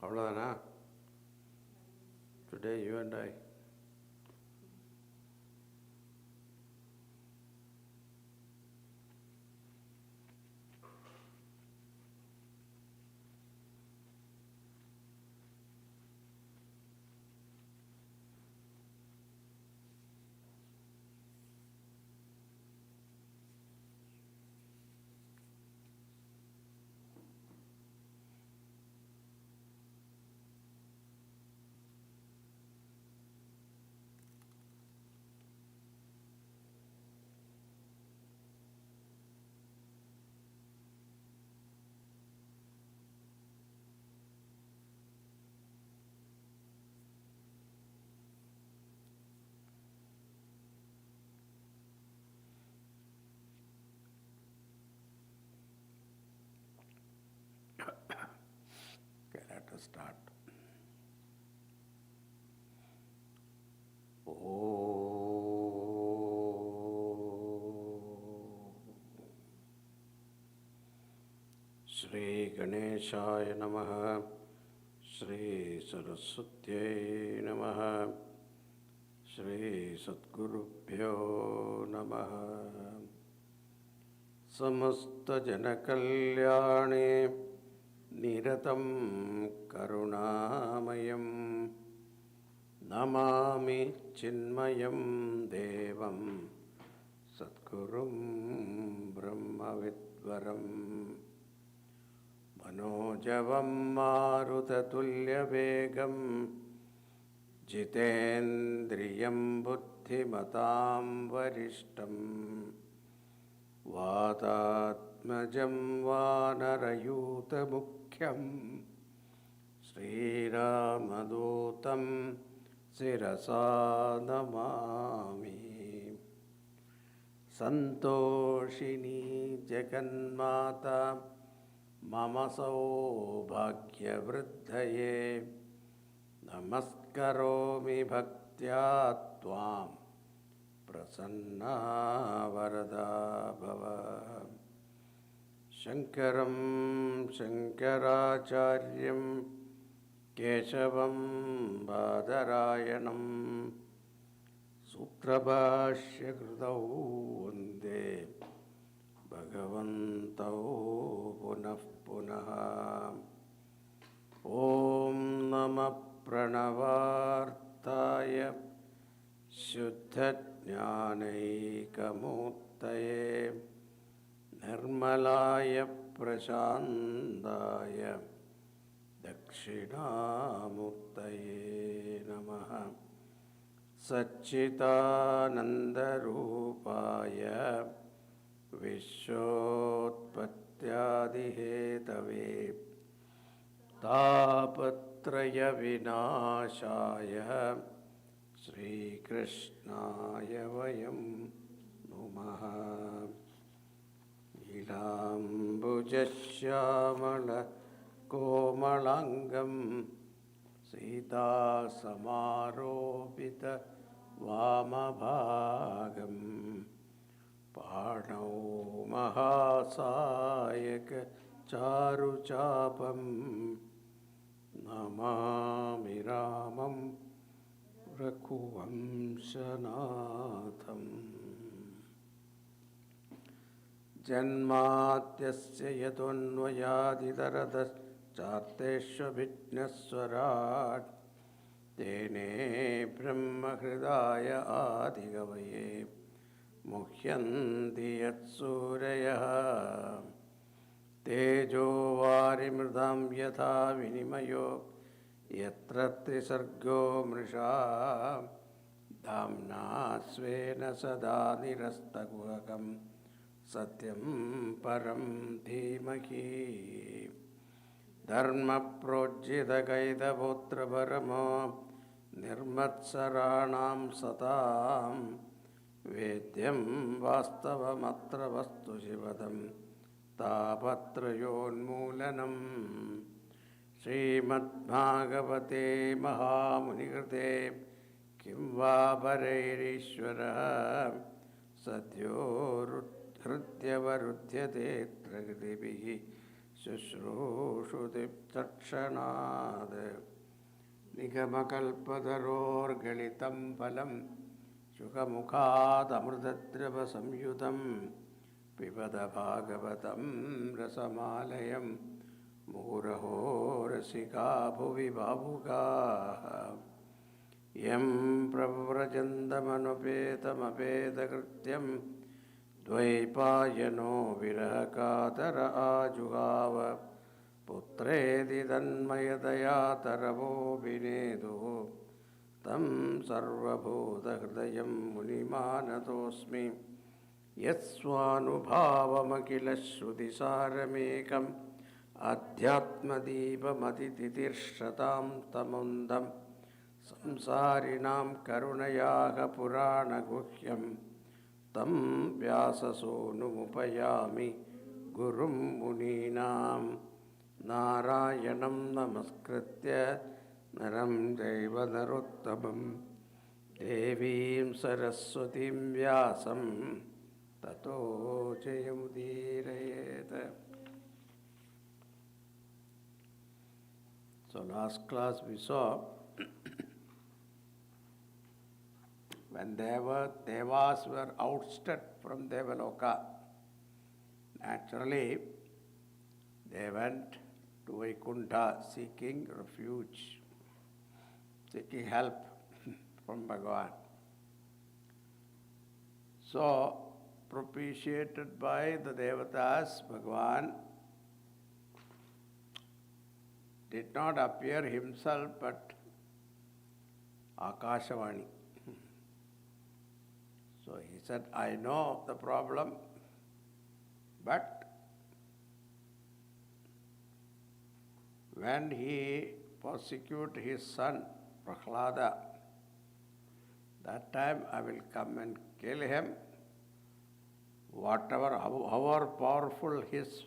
அவ்வளோதானா? Today you and I. Okay, let us start. Shri Ganeshaya Namaha, Shri Saraswatyai Namaha, Shri Satgurubhyo Namaha. Samasta Janakalyane Niratam Karunamayam Namami Chinmayam Devam Satgurum Brahmavidvaram Manojavam Marutatulyavegam Jitendriyam Buddhimatam Varishtam Vatatmajam Vanarayutamukhyam Sriramadutam Sirasa Namami. Santoshini Jaganmata Mama Saubhagyavriddhaye Namaskaromi Bhaktya Tvam Prasanna Varada Bhava. Shankaram Shankaracharyam Keshavam Badarayanam Sutrabhashya Krutau Vande Bhagavantau Punah Punaha. Om Namah Pranavartaya Shuddha Jnanaikamurtaye Nirmalaya Prashandaya Dakshinamurtaye Namaha. Satchitanandarupaya Vishwotpatyadihetave Tapatraya Vinashaya Shri Krishnaya Vayam Numaha. Ilambujashyamala Komalangam Sita Samaropita Vamabhagam Parnau Mahasayaka Charuchapam Namami Ramam Raghuvamshanatham. Janmatyasya yatonvayadidaradas charteshvabhijnaswarat Tene Brahma Hridaya Adigavaye Muhyanti Yatsuraya Tejo Varimridam Yatha Vinimayo Yatra Trisargo Mrisha Dhamna Svena Sada Nirastaguhakam Satyam Param Dhimahi. Dharma Projita Gaida Putra Paramo Nirmatsaranam Satam Vedyam Vastavamatra Vastu Shivadam Tapatrayonmulanam. Srimad Bhagavate Mahamunikrite Kimva Pareirishvara Sadyo Hrityavarudyate Trakritibihi शुश्रूषुति तत्क्षणात् निगमकल्पतरोर्गलितं फलं शुकमुखादमृतद्रवसंयुतं पिबद भागवतं रसमालयं मुहुरहो रसिका भुवि भावुकाः यं प्रव्रजन्तमनुपेतमपेतकृत्यं द्वैपायनो विरहकातर आजुहाव पुत्रेति तन्मयतया तरवोऽभिनेदुः तं सर्वभूतहृदयं मुनिमानतोऽस्मि यत्स्वानुभावमखिलश्रुतिसारमेकम् अध्यात्मदीपमतितितिर्षतां तमुन्दं संसारिणां करुणयाः पुराणगुह्यं तं व्याससूनुमुपयामि गुरुं मुनीनां नारायणं नमस्कृत्य नरं चैव नरोत्तमं देवीं सरस्वतीं व्यासं ततो जयमुदीरयेत्. So last class we saw when Devas were ousted from Devaloka, naturally they went to Vaikuntha seeking refuge, seeking help from Bhagavan. So, propitiated by the Devatas, Bhagavan did not appear himself but Akashavani. So he said, I know the problem, but when he persecute his son, Prahlada, that time I will come and kill him, however powerful his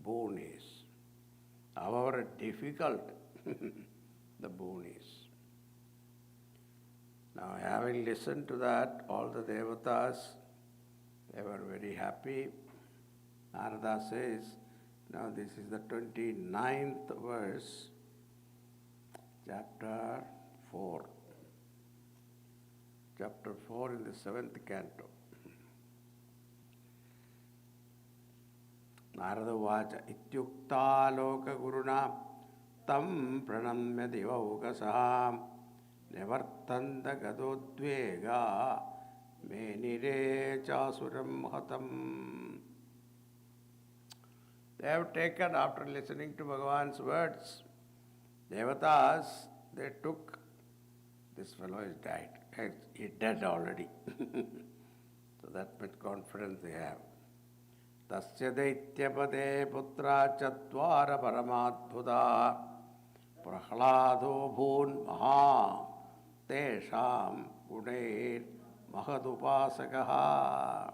boon is, however difficult the boon is. Now, having listened to that, all the Devatas, they were very happy. Narada says, now this is the 29th verse, chapter 4. Chapter 4 in the 7th canto. Narada Vacha Ityukta Loka Guruna Tam Pranamya Divaukasaham Nevartanda Gadodvega Menire Chasuram Hatam. They have taken, after listening to Bhagavan's words, Devatas, they took, this fellow is died. He's dead already. So that much confidence they have. Tasya daityapade putra chatvara paramadbhuta prahlado bhun maha tesham gunair mahadupasakaha.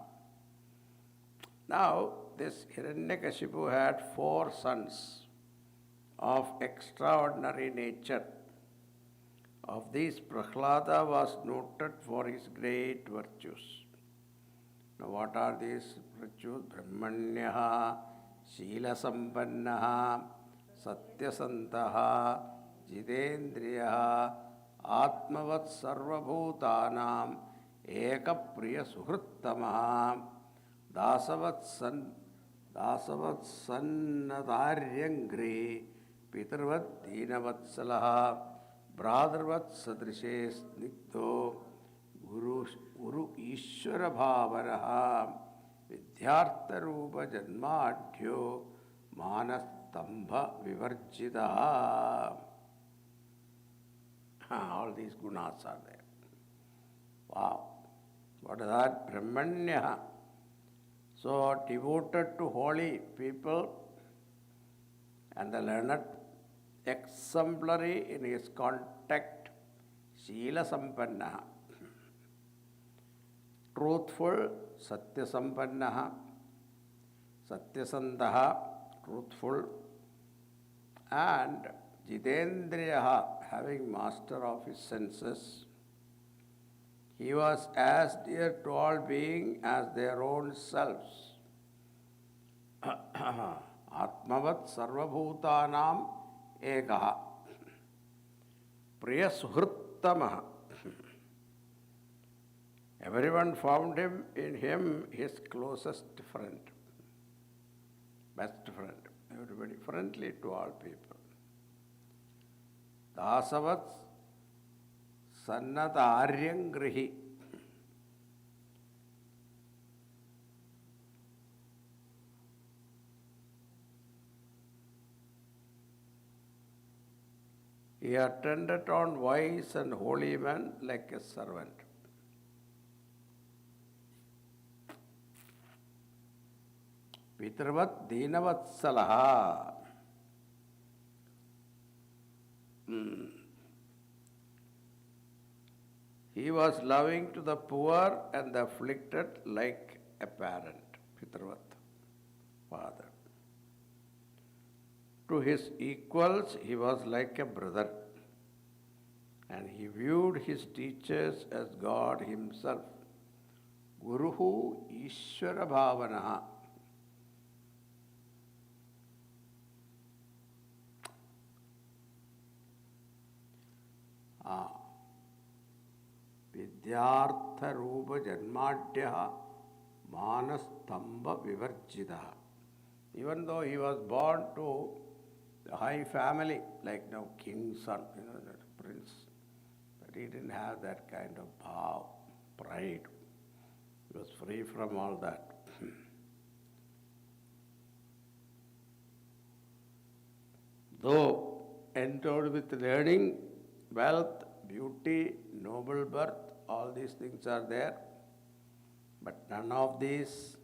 Now, this Hiranyakashipu had 4 sons of extraordinary nature. Of these, Prahlada was noted for his great virtues. Now, what are these virtues? Brahmanyaha, Shila Sampannaha, Satyasantaha, Jidendriyaha, Atmavat Sarvabhutanam, Ekapriya Suhrittamaha, Dasavat Sannadaryangri, Pitarvat Deenavatsalaha, Brothervat Sadrishe Snigdho, Guru Ishwara Bhavaraha, Vidyartha Rupa Janmadhyo, Manastambha Vivarjitaha. All these gunas are there. Wow. What is that? Brahmanyaha. So, devoted to holy people and the learned, exemplary in his contact, Shila Sampannaha. Truthful, Satya Sampannaha, Satyasantaha, truthful, and Jitendriyaha, having master of his senses. He was as dear to all beings as their own selves. Atmavat sarvabhutanam ekaha. Priya suhrittamaha. Everyone found in him his closest friend, best friend. Everybody friendly to all people. Dasavat sannataryang grihi. He attended on wise and holy men like a servant. Pitravat Deenavatsalaha. He was loving to the poor and the afflicted like a parent. Pitravat, father. To his equals, he was like a brother. And he viewed his teachers as God himself. Guruhu Ishvara Bhavanaha. Vidyartha Rupa Janmadhya Manastamba Vivarjita. Even though he was born to a high family, like now king's son, that prince, but he didn't have that kind of bhav, pride. He was free from all that. Though endowed with learning, wealth, beauty, noble birth, all these things are there, but none of these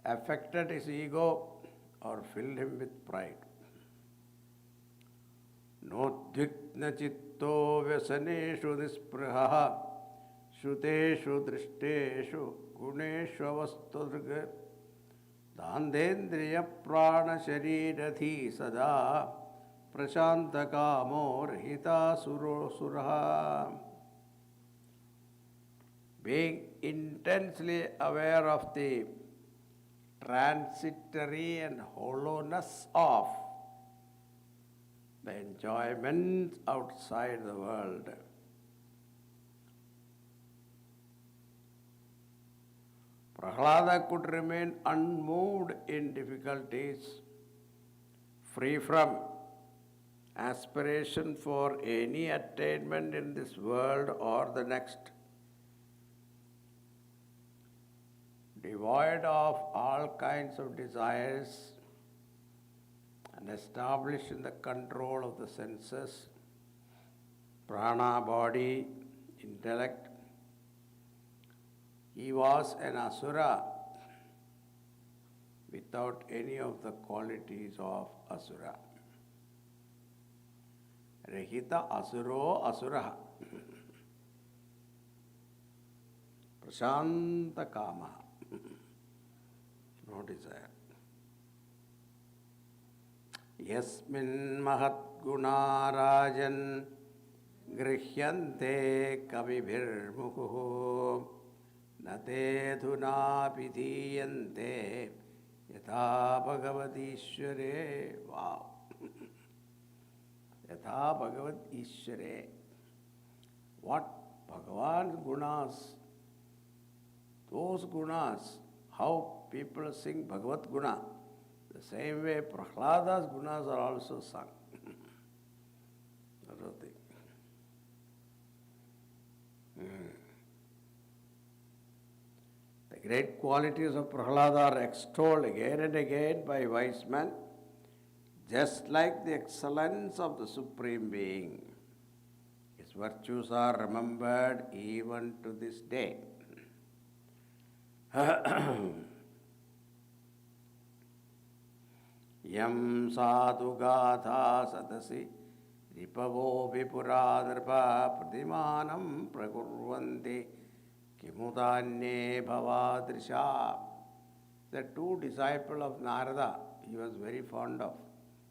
affected his ego or filled him with pride. Nodvikna chitto vyasaneshu nisprihaha shuteshu drishteshu guneshu avastudrga dandendriya prana sharirati sada prashanta kamo rahita suraha. Being intensely aware of the transitory and hollowness of the enjoyments outside the world. Prahlada could remain unmoved in difficulties, free from aspiration for any attainment in this world or the next, devoid of all kinds of desires and established in the control of the senses, prana, body, intellect. He was an asura without any of the qualities of asura. Rahita asuro asura. Prashanta kama. No desire. Yasmin mahat guna rajan grihyante kavibhirmuhu nate dhuna pidhiyante yatha bhagavatishvare. Wow. Yatha bhagavatishvare. What Bhagavan's gunas, those gunas, how people sing Bhagavat Guna, the same way Prahlada's gunas are also sung. That's the thing. The great qualities of Prahlada are extolled again and again by wise men, just like the excellence of the Supreme Being. His virtues are remembered even to this day. Yam sadhu gatha sadasi ripavo vipuradharpa pratimanam prakurvanti kimudanye bhavadrisha. The two disciples of Narada he was very fond of.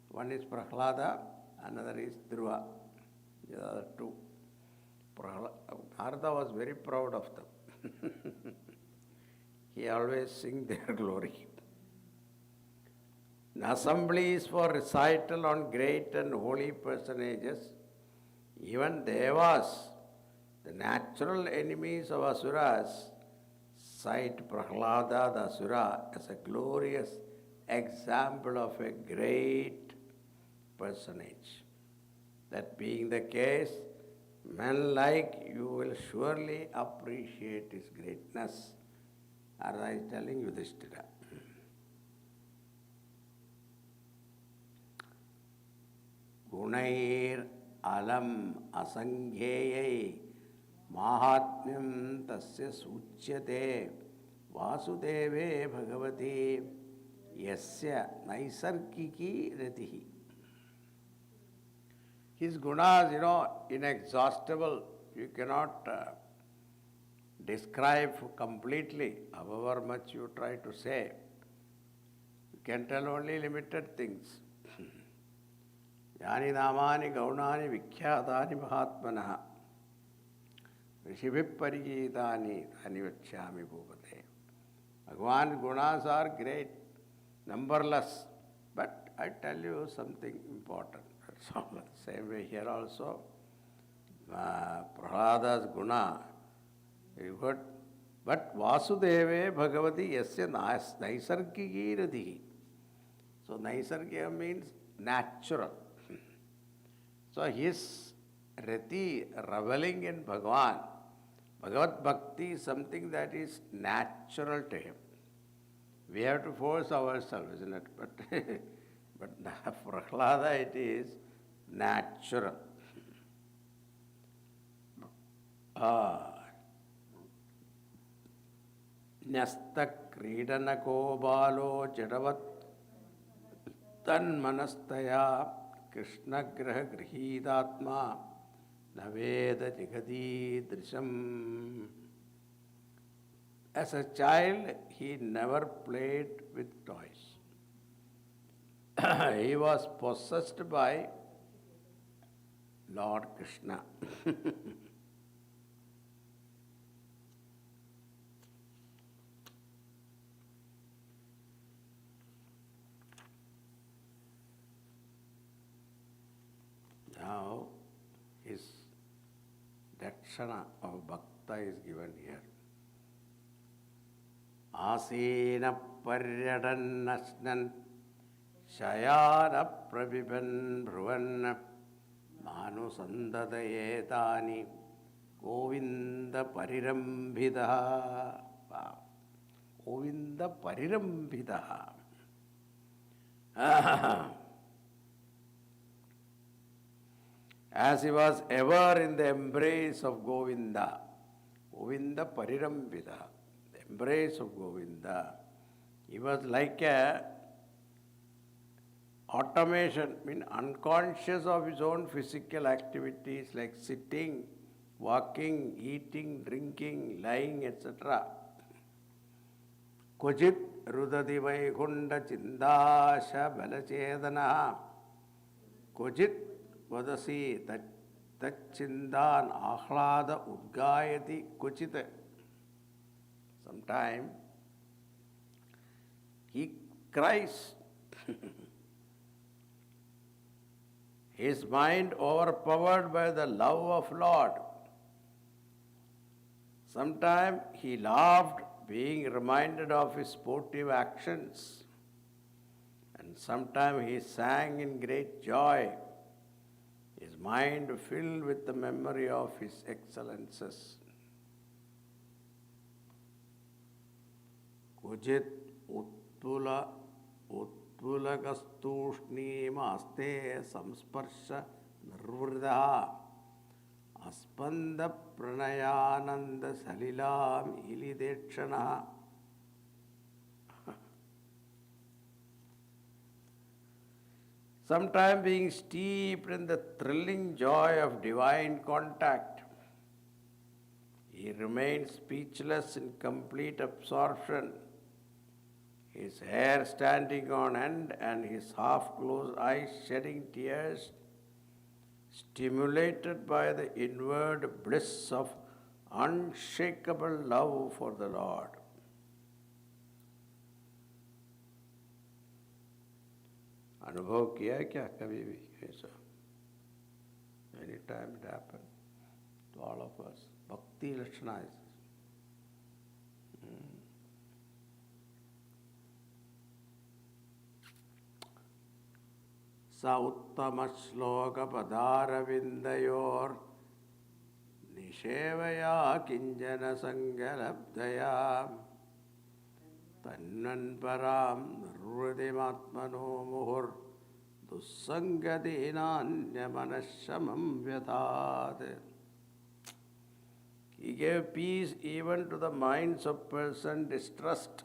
One is Prahlada, another is Dhruva. The other two. Narada was very proud of them. He always sing their glory. assemblies for recital on great and holy personages, even Devas, the natural enemies of Asuras, cite Prahlada the Asura as a glorious example of a great personage. That being the case, men like you will surely appreciate his greatness, as I was telling you this today. Gunair alam asanghyayai mahatmyam tasya suchyate vasudeve bhagavati yasya naisargiki ratihi. His gunas, inexhaustible. You cannot describe completely, however much you try to say. You can tell only limited things. Yani namani gaunani vikhyatani mahatmanaha rishibhip parigitani anivachyami bhuvate. Bhagavan's gunas are great, numberless. But I tell you something important. That's all. Same way here also. Prahlada's guna, you got, but Vasudeve Bhagavati yasya naisargiki ratihi. So naisargika means natural. So his rati, reveling in Bhagavan, Bhagavad Bhakti is something that is natural to him. We have to force ourselves, isn't it? But Prahlada, it is natural. Nyasta kridanako balo jadavat tan manastaya Krishna graha grihidatma naveda jagadi drisham. As a child, he never played with toys. He was possessed by Lord Krishna. Now, his dakshana of bhakta is given here. Asena paryadan nasnan shayana prabiban bhruvan manu sandadayetani govinda parirambhidaha. Wow. Govinda parirambhidaha. As he was ever in the embrace of Govinda, Govinda parirambhidaha, the embrace of Govinda. He was like a automation, unconscious of his own physical activities like sitting, walking, eating, drinking, lying, etc. Kojit rudadi vaikunda chindasha balachedana. Kojit vadasi tachindan ahlada udgayati kuchita. Sometime he cries. His mind overpowered by the love of Lord. Sometime he laughed, being reminded of his sportive actions. And sometime he sang in great joy, his mind filled with the memory of his excellences. Kujit utpulagastushnimaste samsparsha nirvrida aspanda pranayananda salilam ilidekshana. Sometime being steeped in the thrilling joy of divine contact, he remained speechless in complete absorption, his hair standing on end and his half-closed eyes shedding tears, stimulated by the inward bliss of unshakable love for the Lord. अनुभव किया है क्या कभी भी ऐसा? Any time it happen to all of us. Bhakti Lakshana is Sa Uttama Shloka Padaravindayor Nishevaya Kinjana Sangalabdaya Tannan Param Nrudimatmano Muhur Dussangadinanya Manashamam Vyatad. He gave peace even to the minds of persons distressed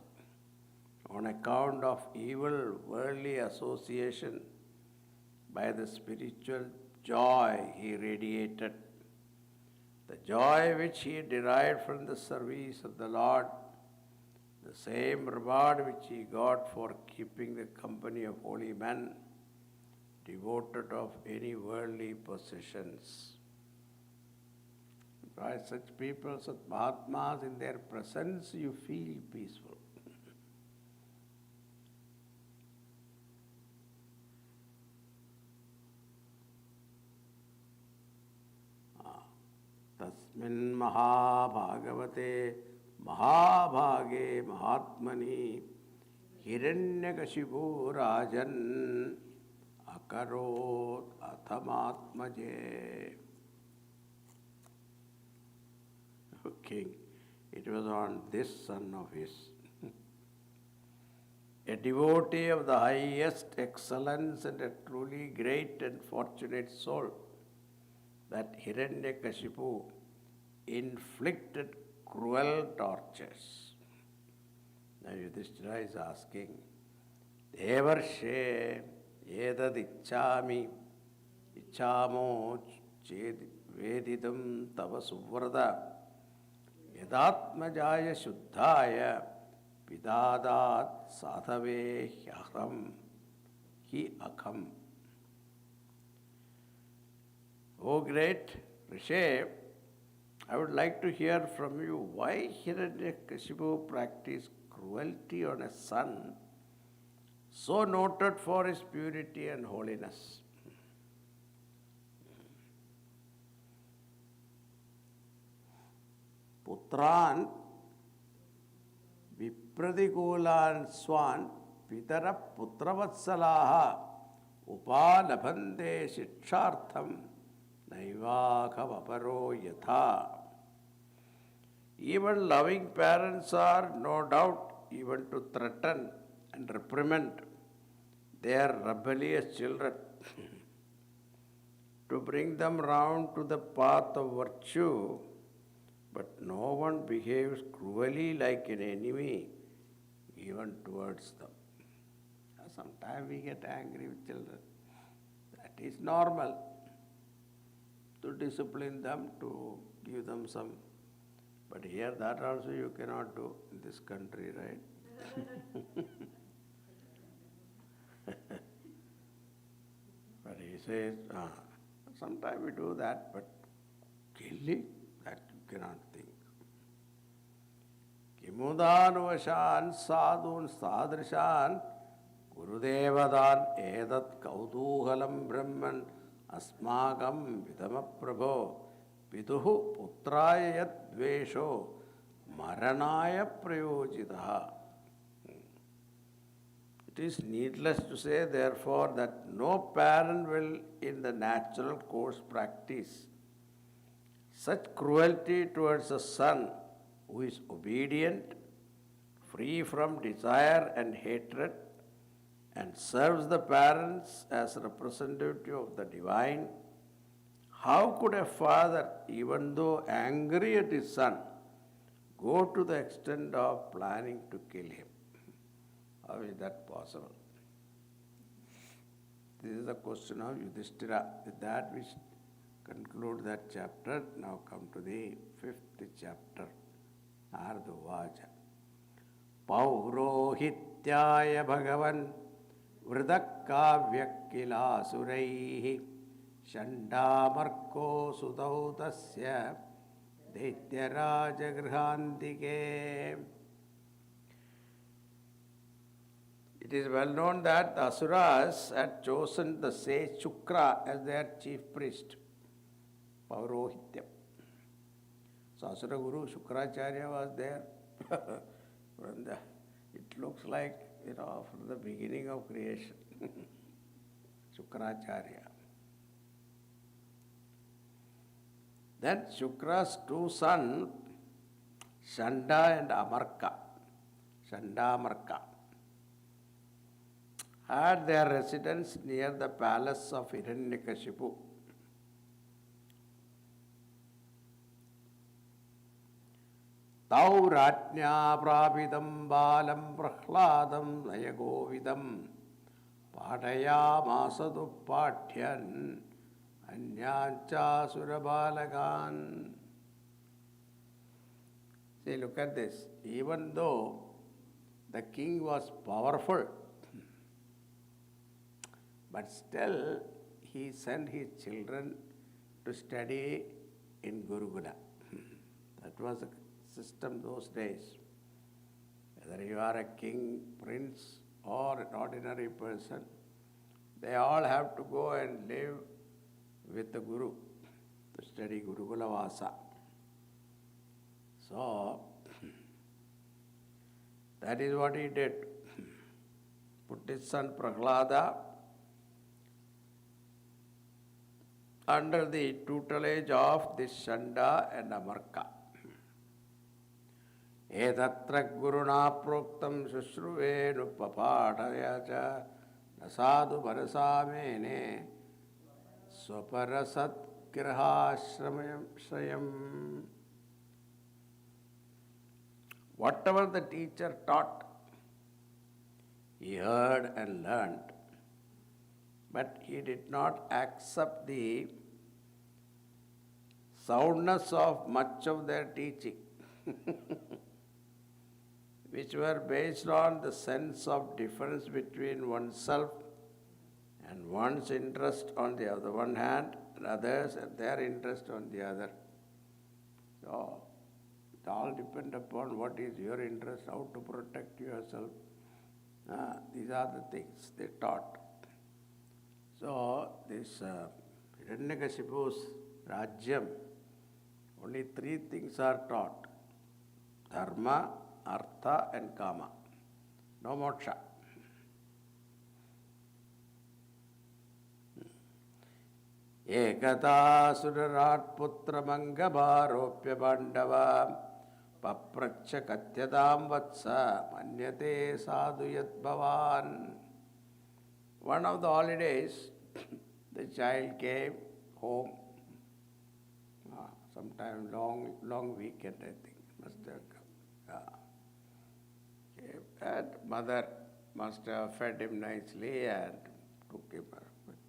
on account of evil worldly association by the spiritual joy he radiated. The joy which he derived from the service of the Lord, the same reward which he got for keeping the company of holy men, devoted of any worldly possessions. By such people, such Mahatmas, in their presence you feel peaceful. Tasmin Mahabhagavate Mahabhage Mahatmani Hiranyakashipu Rajan Akarot Athamatmaje. King, it was on this son of his, a devotee of the highest excellence and a truly great and fortunate soul, that Hiranyakashipu inflicted cruel tortures. Now Yudhishthira is asking, Devarshe edad ichamo ched vedidam tava suvrada Yadatmajaya Shuddhaya Pidadat Sadhave Hyahram Hi Akham. O great Rishi, I would like to hear from you why Hiranyakashipu practiced cruelty on a son so noted for his purity and holiness. Putran Vipradikulan Swan Pitara Putravatsalaha Upalabhande Shikshartham Naivakavaparo Yatha. Even loving parents are, no doubt, even to threaten and reprimand their rebellious children to bring them round to the path of virtue. But no one behaves cruelly like an enemy even towards them. Sometimes we get angry with children. That is normal. To discipline them, to give them some. But here that also you cannot do in this country, right? But he says, sometimes we do that, but killing, that you cannot think. Kimudanuvashan sadhun sadrishan Gurudevadan edat kauduhalam brahman asmakam vidamaprabho viduhu putraya yad dvesho maranaya prayojitaha. It is needless to say, therefore, that no parent will in the natural course practice such cruelty towards a son who is obedient, free from desire and hatred, and serves the parents as representative of the divine. How could a father, even though angry at his son, go to the extent of planning to kill him? How is that possible? This is the question of Yudhishthira. With that we conclude that chapter. Now come to the 5th chapter. Narduvaja. Paurohityaya Bhagavan Vridakkavyakkilasuraihi Shandamarko Sudautasya Daityaraja Grihantike. It It is well known that the Asuras had chosen the sage Shukra as their chief priest, Paurohityam. So Asura Guru Shukracharya was there. It looks like, from the beginning of creation. Shukracharya. Then Shukra's two sons, Shanda and Amarka, Shandamarka, had their residence near the palace of Hiranyakashipu. Tau Ratnya Prabhidam Balam Prahladam Nayagovidam Padaya Masadupatyan Anyancha Surabalagan. See, look at this. Even though the king was powerful, but still he sent his children to study in Gurukula. That was the system those days. Whether you are a king, prince, or an ordinary person, they all have to go and live with the Guru to study Gurukula Vasa. So, that is what he did. Put his son Prahlada under the tutelage of this Shanda and Amarka. Etatra guruna proktam shushruve nupapadaya cha nasadu parasamene swaparasat grahashramayam. Whatever the teacher taught, he heard and learned, but he did not accept the soundness of much of their teaching, which were based on the sense of difference between oneself and one's interest on the other one hand, and others and their interest on the other. So, it all depends upon what is your interest, how to protect yourself. These are the things they taught. So, this Hiranyakashipu's Rajyam, only three things are taught: Dharma, Artha and Kama. No moksha. Ekata surarat putra mangabaropya bandava papracha katyadam vatsa manyate sadhuyat bhavan. One of the holidays, the child came home, sometime long weekend, I think, must have come. And mother must have fed him nicely and took him,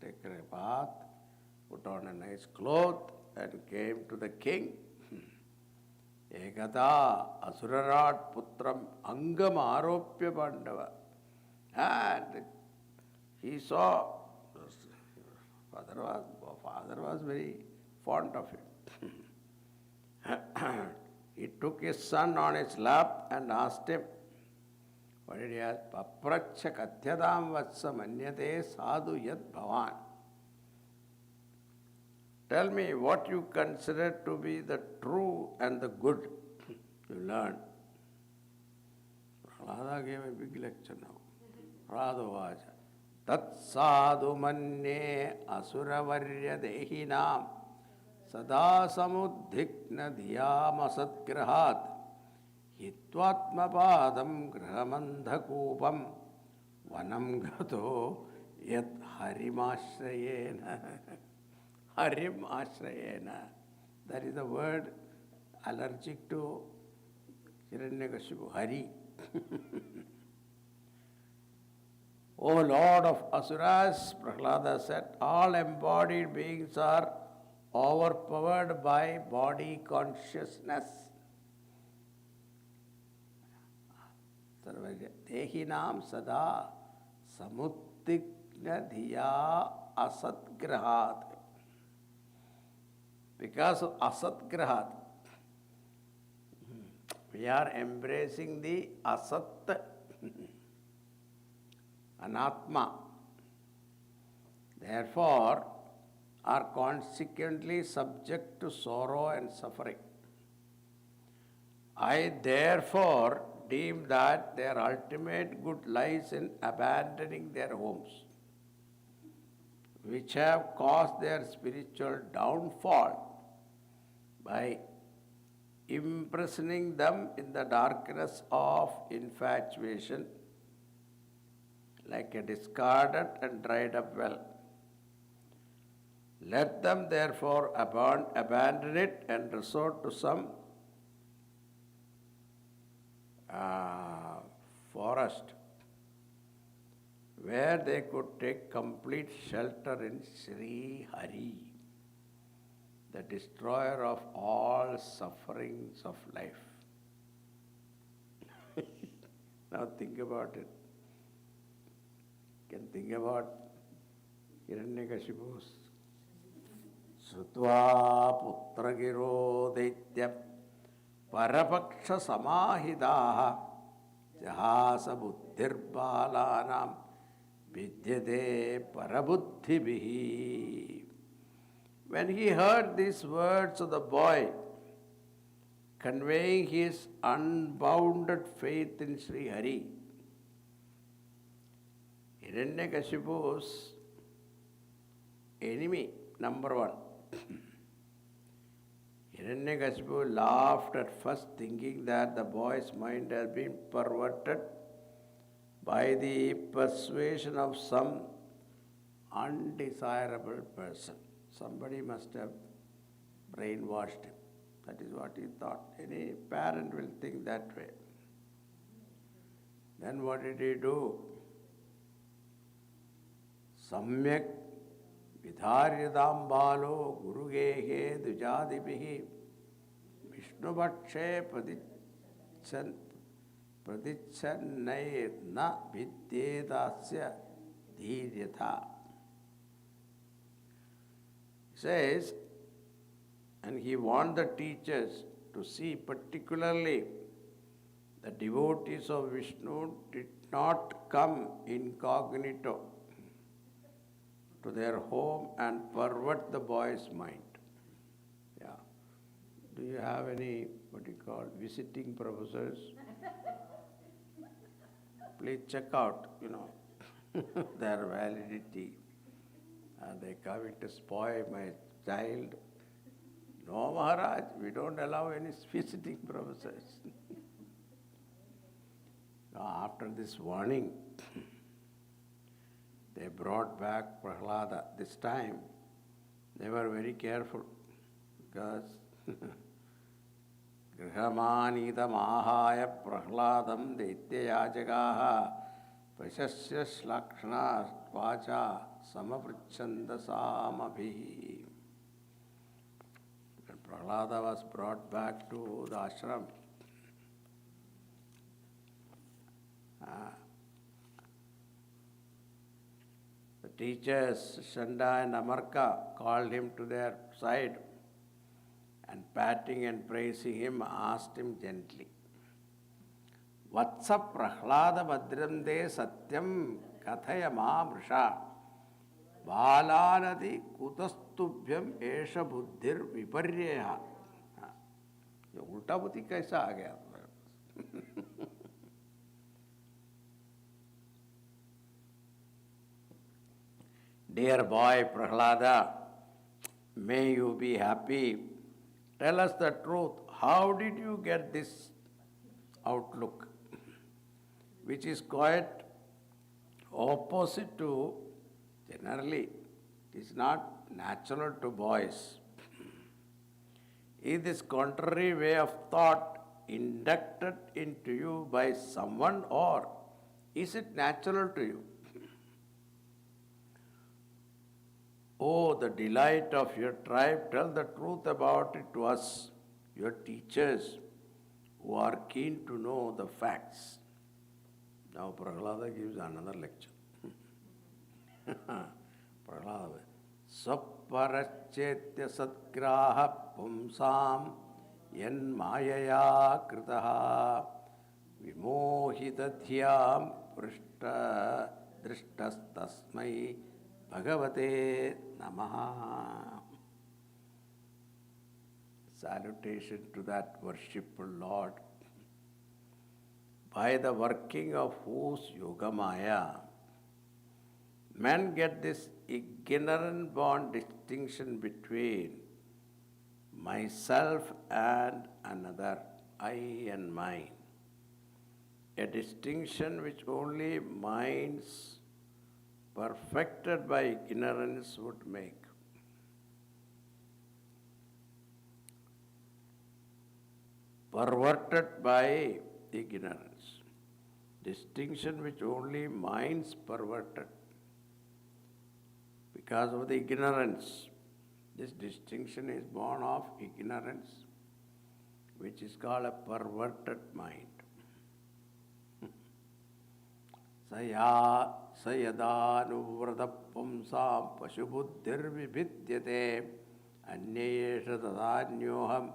taken a bath, put on a nice cloth and came to the king. Ekata asurarat putram angam aropya pandava. And he saw, father was very fond of him. He took his son on his lap and asked him, what did he ask? Papracha katyadam vatsa manyate sadhu yat bhavan. Tell me what you consider to be the true and the good you learned. Prahlada gave a big lecture now. Prahlada vaja. Tat sadhu manye asuravarya dehinam sada samuddhikna dhyamasat grahat hitvatmapadam grahamandhakupam vanam gato yat harimashrayena. Harim ashrayena. That is the word allergic to Hiranyakashipu, Hari. O Lord of Asuras, Prahlada said, all embodied beings are overpowered by body consciousness. Dehinam sada samuttikna dhiya asatgrahat. Because of asatgrahat, we are embracing the asat. anatma, therefore are consequently subject to sorrow and suffering. I therefore deem that their ultimate good lies in abandoning their homes, which have caused their spiritual downfall by imprisoning them in the darkness of infatuation like a discarded and dried up well. Let them therefore abandon it and resort to some forest where they could take complete shelter in Sri Hari, the destroyer of all sufferings of life. Now think about it. You can think about Hiranyakashipu's Srutva putragiro daityam parapaksha samahidaha jahasa buddhirbalanam vidyate parabuddhibihi. When he heard these words of the boy conveying his unbounded faith in Sri Hari, Hiranyakashipu's enemy, number one, Hiranyakashipu laughed at first, thinking that the boy's mind had been perverted by the persuasion of some undesirable person. Somebody must have brainwashed him. That is what he thought. Any parent will think that way. Then what did he do? Samyak vidharyadam balo gurugehe dujadibihi vishnubakshe pradichannair na vidyedasya dhiryatha. He says, and he warned the teachers to see particularly the devotees of Vishnu did not come incognito to their home and pervert the boy's mind. Yeah. Do you have any, visiting professors? Please check out, their validity. Are they coming to spoil my child? No, Maharaj, we don't allow any visiting professors. Now, after this warning, they brought back Prahlada. This time, they were very careful because Grihamanidam ahaya Prahladam daityayajagaha prashasya shlakshana vacha samaprichanda samabhi. When Prahlada was brought back to the ashram, the teachers, Shanda and Amarka, called him to their side and patting and praising him, asked him gently, Vatsa Prahlada Bhadramde Satyam Kathaya Ma Vrisha Balanadi Kutastubhyam Esha Buddhir Viparyeha. ये उल्टा बुद्धि कैसा आ गया? Dear boy Prahlada, may you be happy. Tell us the truth. How did you get this outlook, which is quite opposite to, generally, it is not natural to boys. Is this contrary way of thought inducted into you by someone, or is it natural to you? Oh, the delight of your tribe, tell the truth about it to us, your teachers, who are keen to know the facts. Now Prahlada gives another lecture. Prahlada, Saparachetya satgraha pumsam yan mayaya kritaha vimohitadhyam prishta drishtastasmai bhagavate namaha. Salutation to that worshipful Lord, by the working of whose Yogamaya men get this ignorant born distinction between myself and another, I and mine, a distinction which only minds perfected by ignorance would make. Perverted by ignorance. Distinction which only minds perverted because of the ignorance. This distinction is born of ignorance, which is called a perverted mind. Sayadānuvrata pumsām pashubuddhir vibhidyate anyesha tadānyoham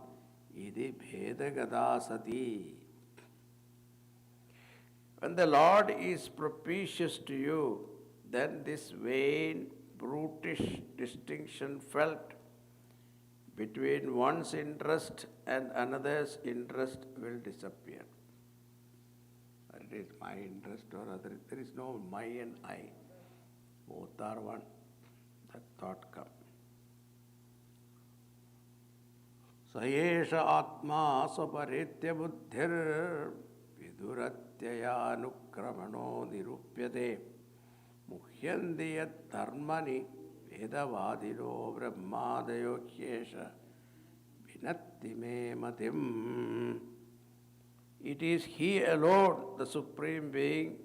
idi bhedagada sati. When the Lord is propitious to you, then this vain, brutish distinction felt between one's interest and another's interest will disappear. It is my interest or other. There is no my and I. Both are one. That thought comes. Sayesha atma swaparitya buddhir viduratyaya nukramano nirupyate muhyandi yat dharmani vedavadino brahmadayo kyesha vinatti me matim. It is He alone, the Supreme Being,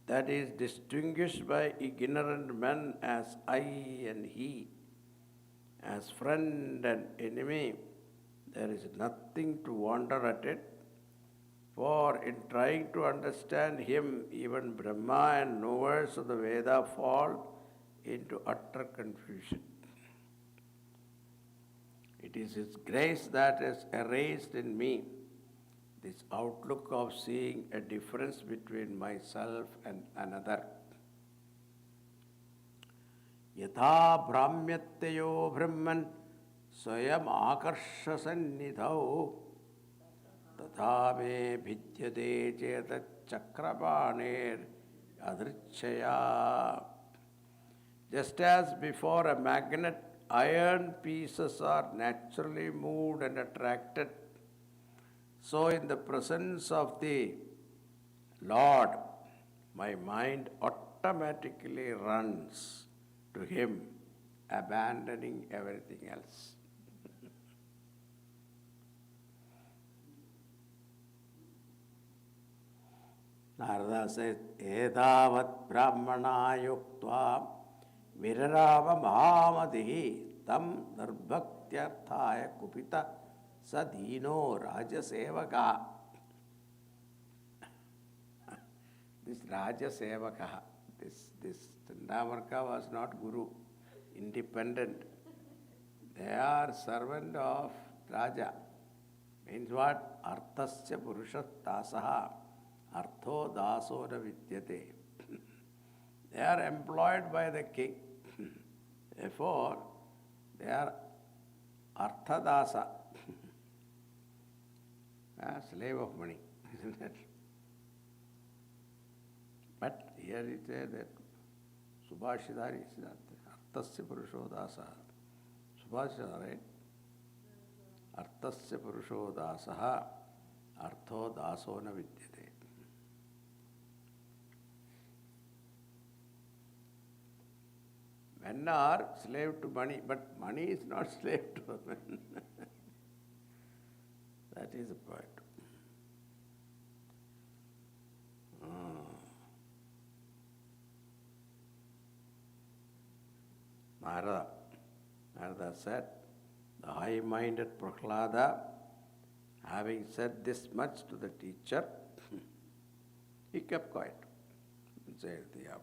that is distinguished by ignorant men as I and He, as friend and enemy. There is nothing to wonder at it, for in trying to understand Him, even Brahma and knowers of the Veda fall into utter confusion. It is His grace that has erased in me this outlook of seeing a difference between myself and another. Yatha brahmyatyo brahman swayam akarsha sannidhau tatha me bhidyate cheta chakrapaner adrichaya. Just as before a magnet, iron pieces are naturally moved and attracted, so in the presence of the Lord, my mind automatically runs to Him, abandoning everything else. Narada says, Edavat brahmana yuktva virarava mahamadihi tam darbhaktyarthaya kupita Sadhino Rajasevaka. This Rajasevaka, this Chandamarka was not Guru, independent. They are servant of Raja. Means what? Arthasya Purushat Dasaha. Artho Daso na Vidyate. They are employed by the king. Therefore, they are Arthadasa. Slave of money, isn't it? But here it says that Subhashidari is not Arthasya Purusho Dasa. Subhashidari, right? Arthasya Purusho Dasaha Artho Daso na Vidyate. Men are slave to money, but money is not slave to men. That is the point. Narada said, the high-minded Prahlada, having said this much to the teacher, he kept quiet and said anything afterward.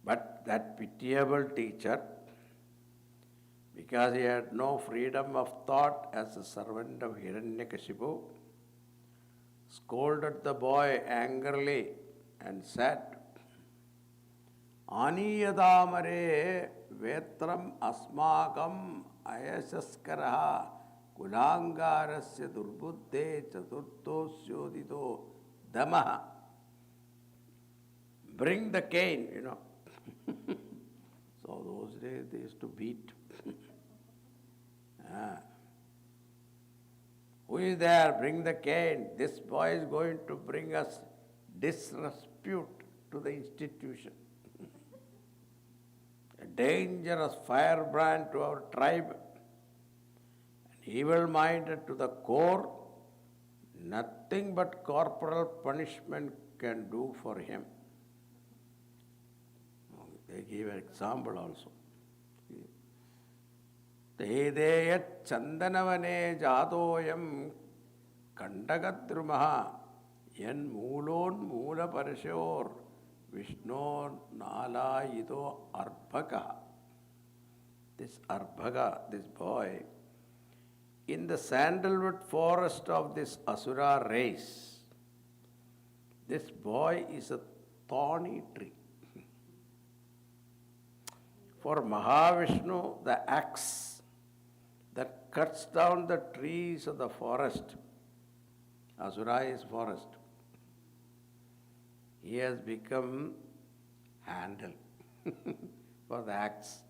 But that pitiable teacher, because he had no freedom of thought as a servant of Hiranyakashipu, scolded the boy angrily and said, Aniyadamare vetram asmakam ayashaskaraha kulangarasya durbuddhe chaturthosyodito damaha. Bring the cane, So those days they used to beat. Who is there? Bring the cane. This boy is going to bring us disrepute to the institution. A dangerous firebrand to our tribe. An evil-minded to the core. Nothing but corporal punishment can do for him. They give an example also. Tedeyat chandanavane jadoyam kandagadrumaha yan moolon moola parashor Vishno nalayido arbhaka. This arbhaga, this boy, in the sandalwood forest of this asura race, this boy is a thorny tree. For Mahavishnu, the axe that cuts down the trees of the forest, asura is forest, he has become handle for the axe.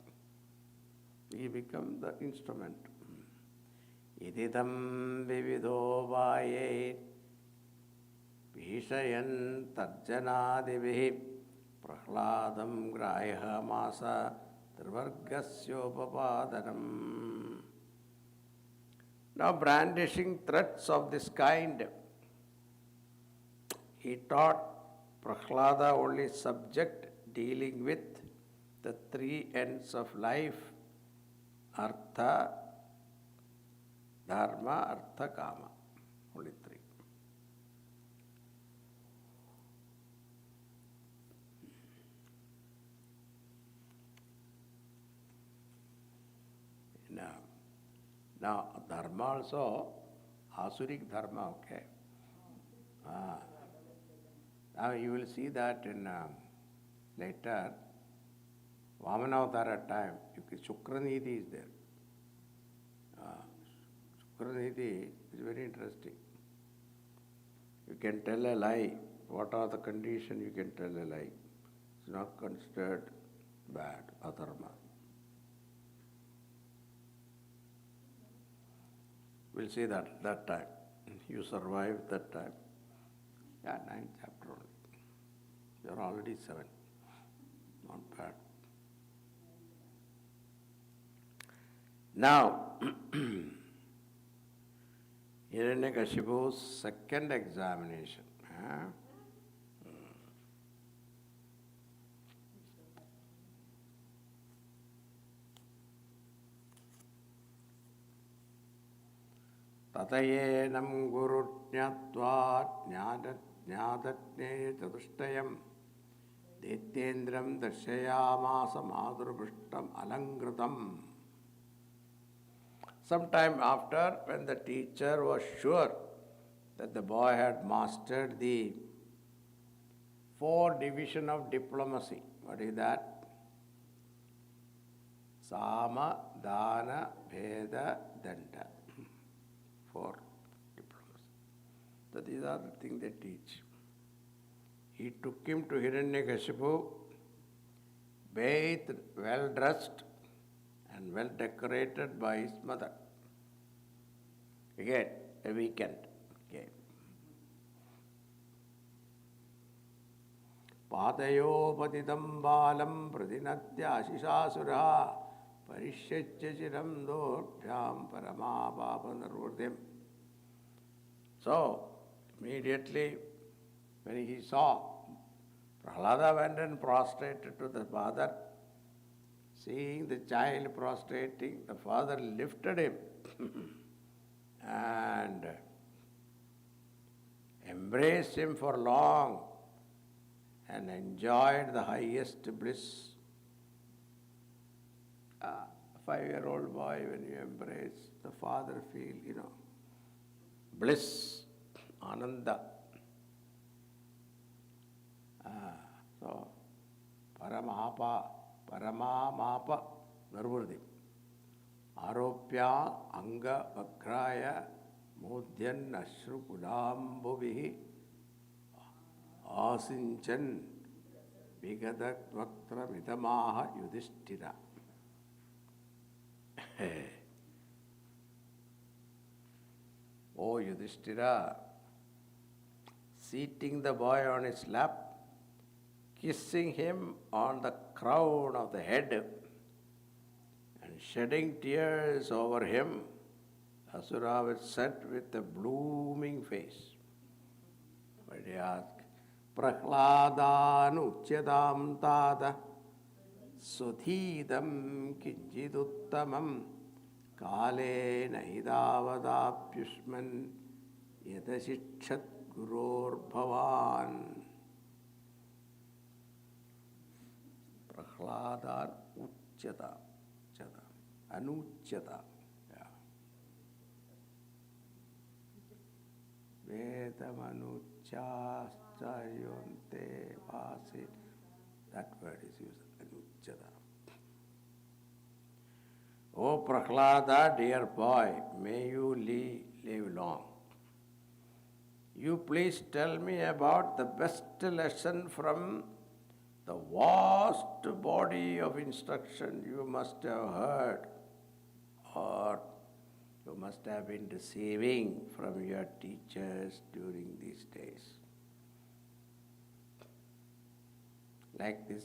He become the instrument. Ididam vivido vaye Vishayan tarjanadivihi Prahladam grahya masa Trivargasyopapadanam. Now brandishing threats of this kind, he taught Prahlada only subject dealing with the three ends of life, artha, dharma, artha, kama. Only three. Now dharma also, asuric dharma, okay. Now you will see that in later, Vamanavtara time, Shukranidhi is there. Shukranidhi is very interesting. You can tell a lie. What are the conditions you can tell a lie? It's not considered bad, adharma. We'll see that time. You survived that time. Yeah, 9th chapter only. You are already 7. Not bad. Now, Hiranyakashipu's second examination. Tatayenam guru jnatva jnadajne chatushtayam Dityendram darshayamasa madhurpushtam alangritam. Sometime after, when the teacher was sure that the boy had mastered the 4 divisions of diplomacy. What is that? Sama, Dana, Bheda, Danda. 4 diplomacy. So these are the things they teach. He took him to Hiranyakashipu, bathed, well dressed, and well decorated by his mother. Again, a weekend. Okay. Padayopatidam balam pradinatya ashishasura parishyacya chiram dobhyam parama papa narvurdhim. So, immediately when he saw, Prahlada went and prostrated to the father. Seeing the child prostrating, the father lifted him and embraced him for long and enjoyed the highest bliss. A 5-year-old boy, when you embrace, the father feel, bliss, ananda. paramamapa nirvruti. Aropya anga vakraya mudhyan ashru kudambuvihi asinchan vigadat vaktra midamaha yudhisthira. O Yudhishthira, seating the boy on his lap, kissing him on the crown of the head, and shedding tears over him, Asura was set with a blooming face. But he asked, Prahladanuchyadam tada sudhidam kinjiduttamam Kale nahidavadapyushman yadashichat guror bhavan. Prahladan uchyata, anuchyata. Vedamanuchaschayonte vasit. That word is used, anuchyata. O Prahlada, dear boy, may you live long. You please tell me about the best lesson from the vast body of instruction you must have heard or you must have been receiving from your teachers during these days. Like this.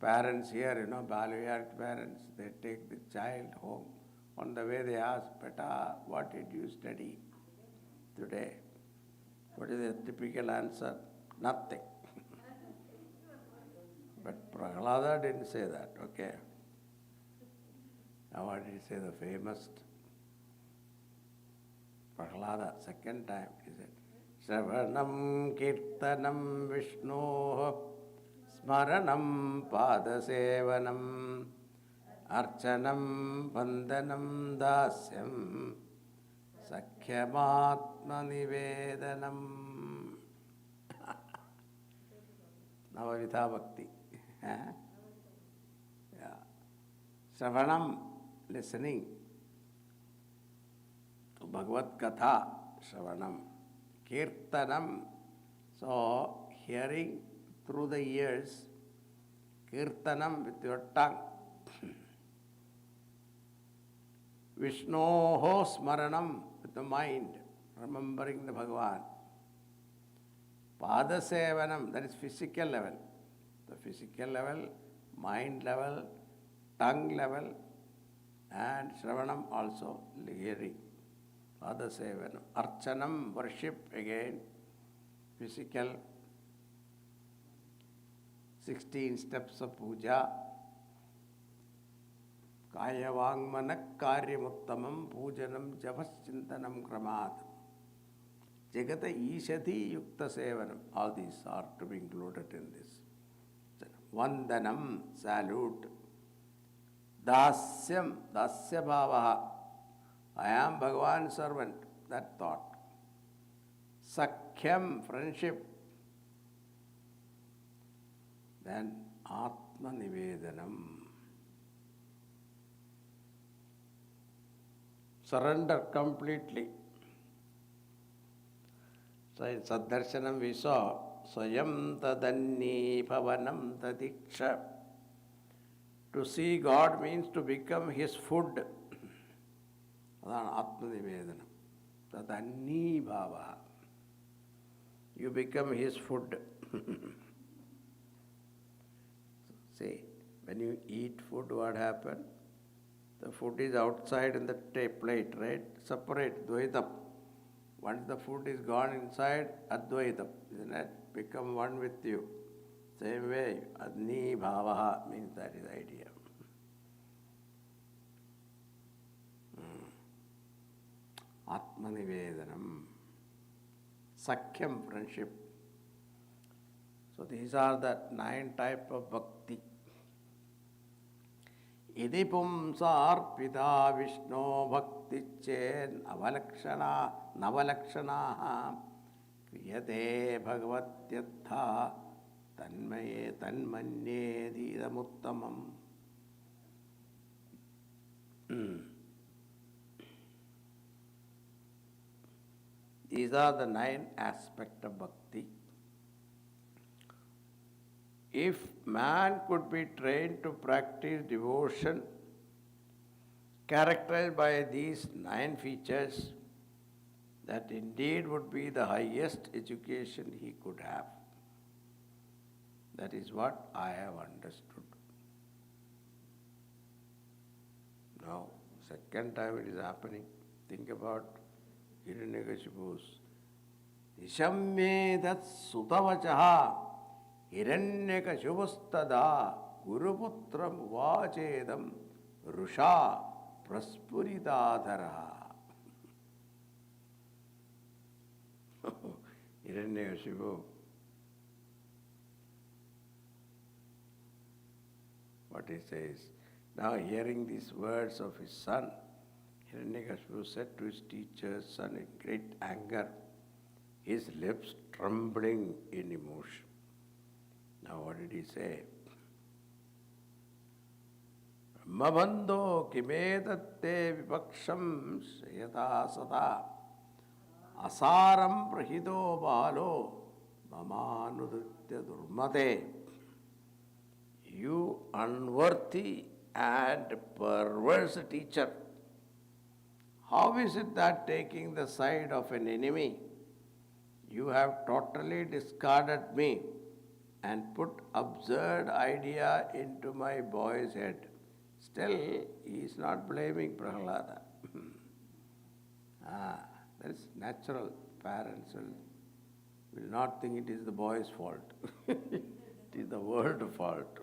Parents here, Balavihar parents, they take the child home. On the way they ask, Beta, what did you study today? What is the typical answer? Nothing. But Prahlada didn't say that, okay? Now what did he say? The famous Prahlada, second time, he said, Shravanam Kirtanam Vishnoha Smaranam Padasevanam Archanam Vandanam Dasyam Sakyamatma Nivedanam. Navavidha Bhakti. Yeah. Shravanam, listening to Bhagavad Katha, Shravanam. Kirtanam, so hearing through the ears, Kirtanam with your tongue. Vishnoho Smaranam with the mind, remembering the Bhagavan. Padasevanam, that is physical level. The physical level, mind level, tongue level, and Shravanam also hearing. Padasevanam. Archanam, worship again, physical. 16 steps of puja. Kaya Vangmanak Karyamuttamam Pujanam Javaschintanam Kramat. Jagata Ishati Yukta Sevanam. All these are to be included in this. Vandanam, salute. Dasyam, Dasya Bhavaha. I am Bhagavan's servant. That thought. Sakhyam, friendship. Then Atma Nivedanam. Surrender completely. So in Saddarshanam we saw Swayam Tadanni Bhavanam Tadiksha. To see God means to become His food. That's Atma Nivedanam. Tadanni Bhava. You become His food. See, when you eat food, what happens? The food is outside in the plate, right? Separate, Dvaitam. Once the food is gone inside, Advaitam, isn't it? Become one with you. Same way, Adni Bhavaha means that is the idea. Atmanivedanam. Sakhyam, friendship. So these are the 9 types of bhakti. Idi pumsarpita Vishno bhakti chen navalakshana kriyate bhagavatyatha tanmaye tanmanyedi idamuttamam. These are the 9 aspects of bhakti. If man could be trained to practice devotion characterized by these 9 features, that indeed would be the highest education he could have. That is what I have understood. Now, second time it is happening. Think about Hiranyakashipu's Nishammedat sutavachaha Hiranyakashipustada Guruputram vachedam Rusha Praspuridadhara. Hiranyakashipu, what he says. Now hearing these words of his son, Hiranyakashipu said to his teacher's son in great anger, his lips trembling in emotion. Now what did he say? Brahmabandho kimedatte vipaksham shriyata sada asaram prahido balo mamanudritya durmate. You unworthy and perverse teacher, how is it that taking the side of an enemy, you have totally discarded me and put absurd idea into my boy's head? Still, he is not blaming Prahlada. That is natural. Parents will not think it is the boy's fault. It is the world's fault.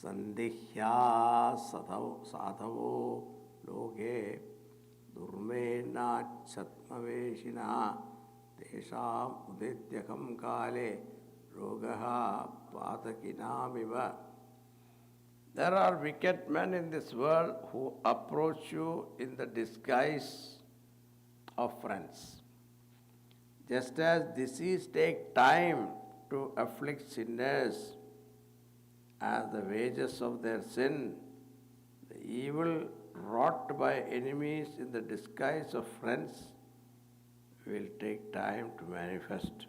Sandihya sadhavo loge durmena chatmaveshina tesham udityakam kale rogaha patakinamiva. There are wicked men in this world who approach you in the disguise of friends. Just as disease takes time to afflict sinners, as the wages of their sin, the evil wrought by enemies in the disguise of friends will take time to manifest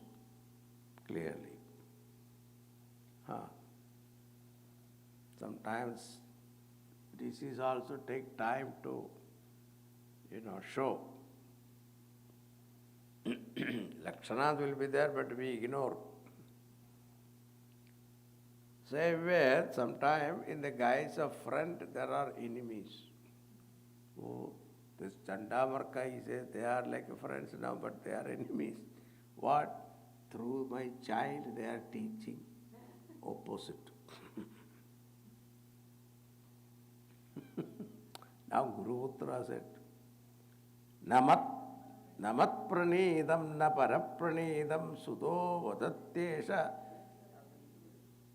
clearly. Sometimes disease also take time to, show. Lakshanas will be there, but we ignore. Same way, sometime in the guise of friend, there are enemies. Oh, this Chandamarka, he says, they are like friends now, but they are enemies. What? Through my child, they are teaching opposite. Now Guruputra said, Namat pranidam na parapranidam sudo vadatyesha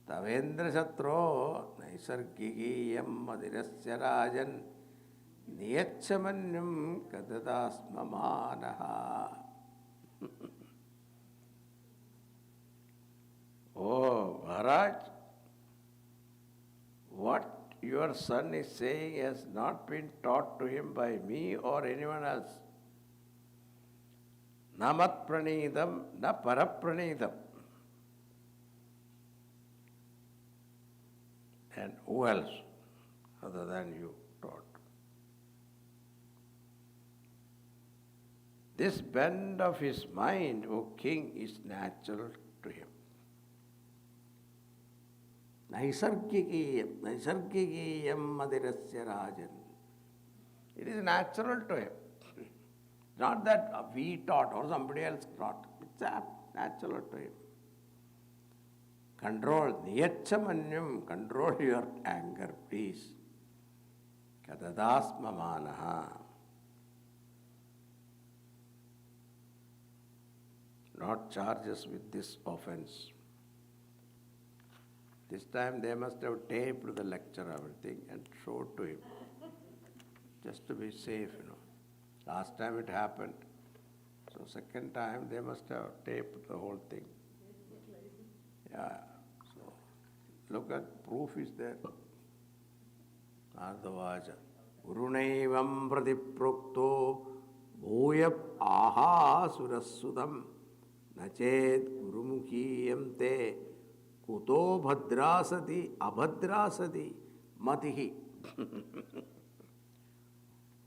Tavendra Shatro Naisargigiyam Madirasya Rajan Niyachamanyam Kadadasmamanaha. Oh, Maharaj, what your son is saying has not been taught to him by me or anyone else. Namat pranidam na parapranidam. And who else other than you taught? This bend of his mind, O king, is natural to him. Naisargikiyam madirasya rajan. It is natural to him. Not that we taught or somebody else taught. It's natural to him. Control, niyachamanyam, control your anger, please. Kadadasmamanaha. Not charge us with this offense. This time they must have taped the lecture, everything, and showed to him. Just to be safe, Last time it happened. So So second time they must have taped the whole thing. Yeah. So look at proof is there. Ardhavaja. Gurunaivam pratiprukto bhuyap aha surasudam nachet gurumukhiyam te kuto bhadrasati abhadrasati matihi.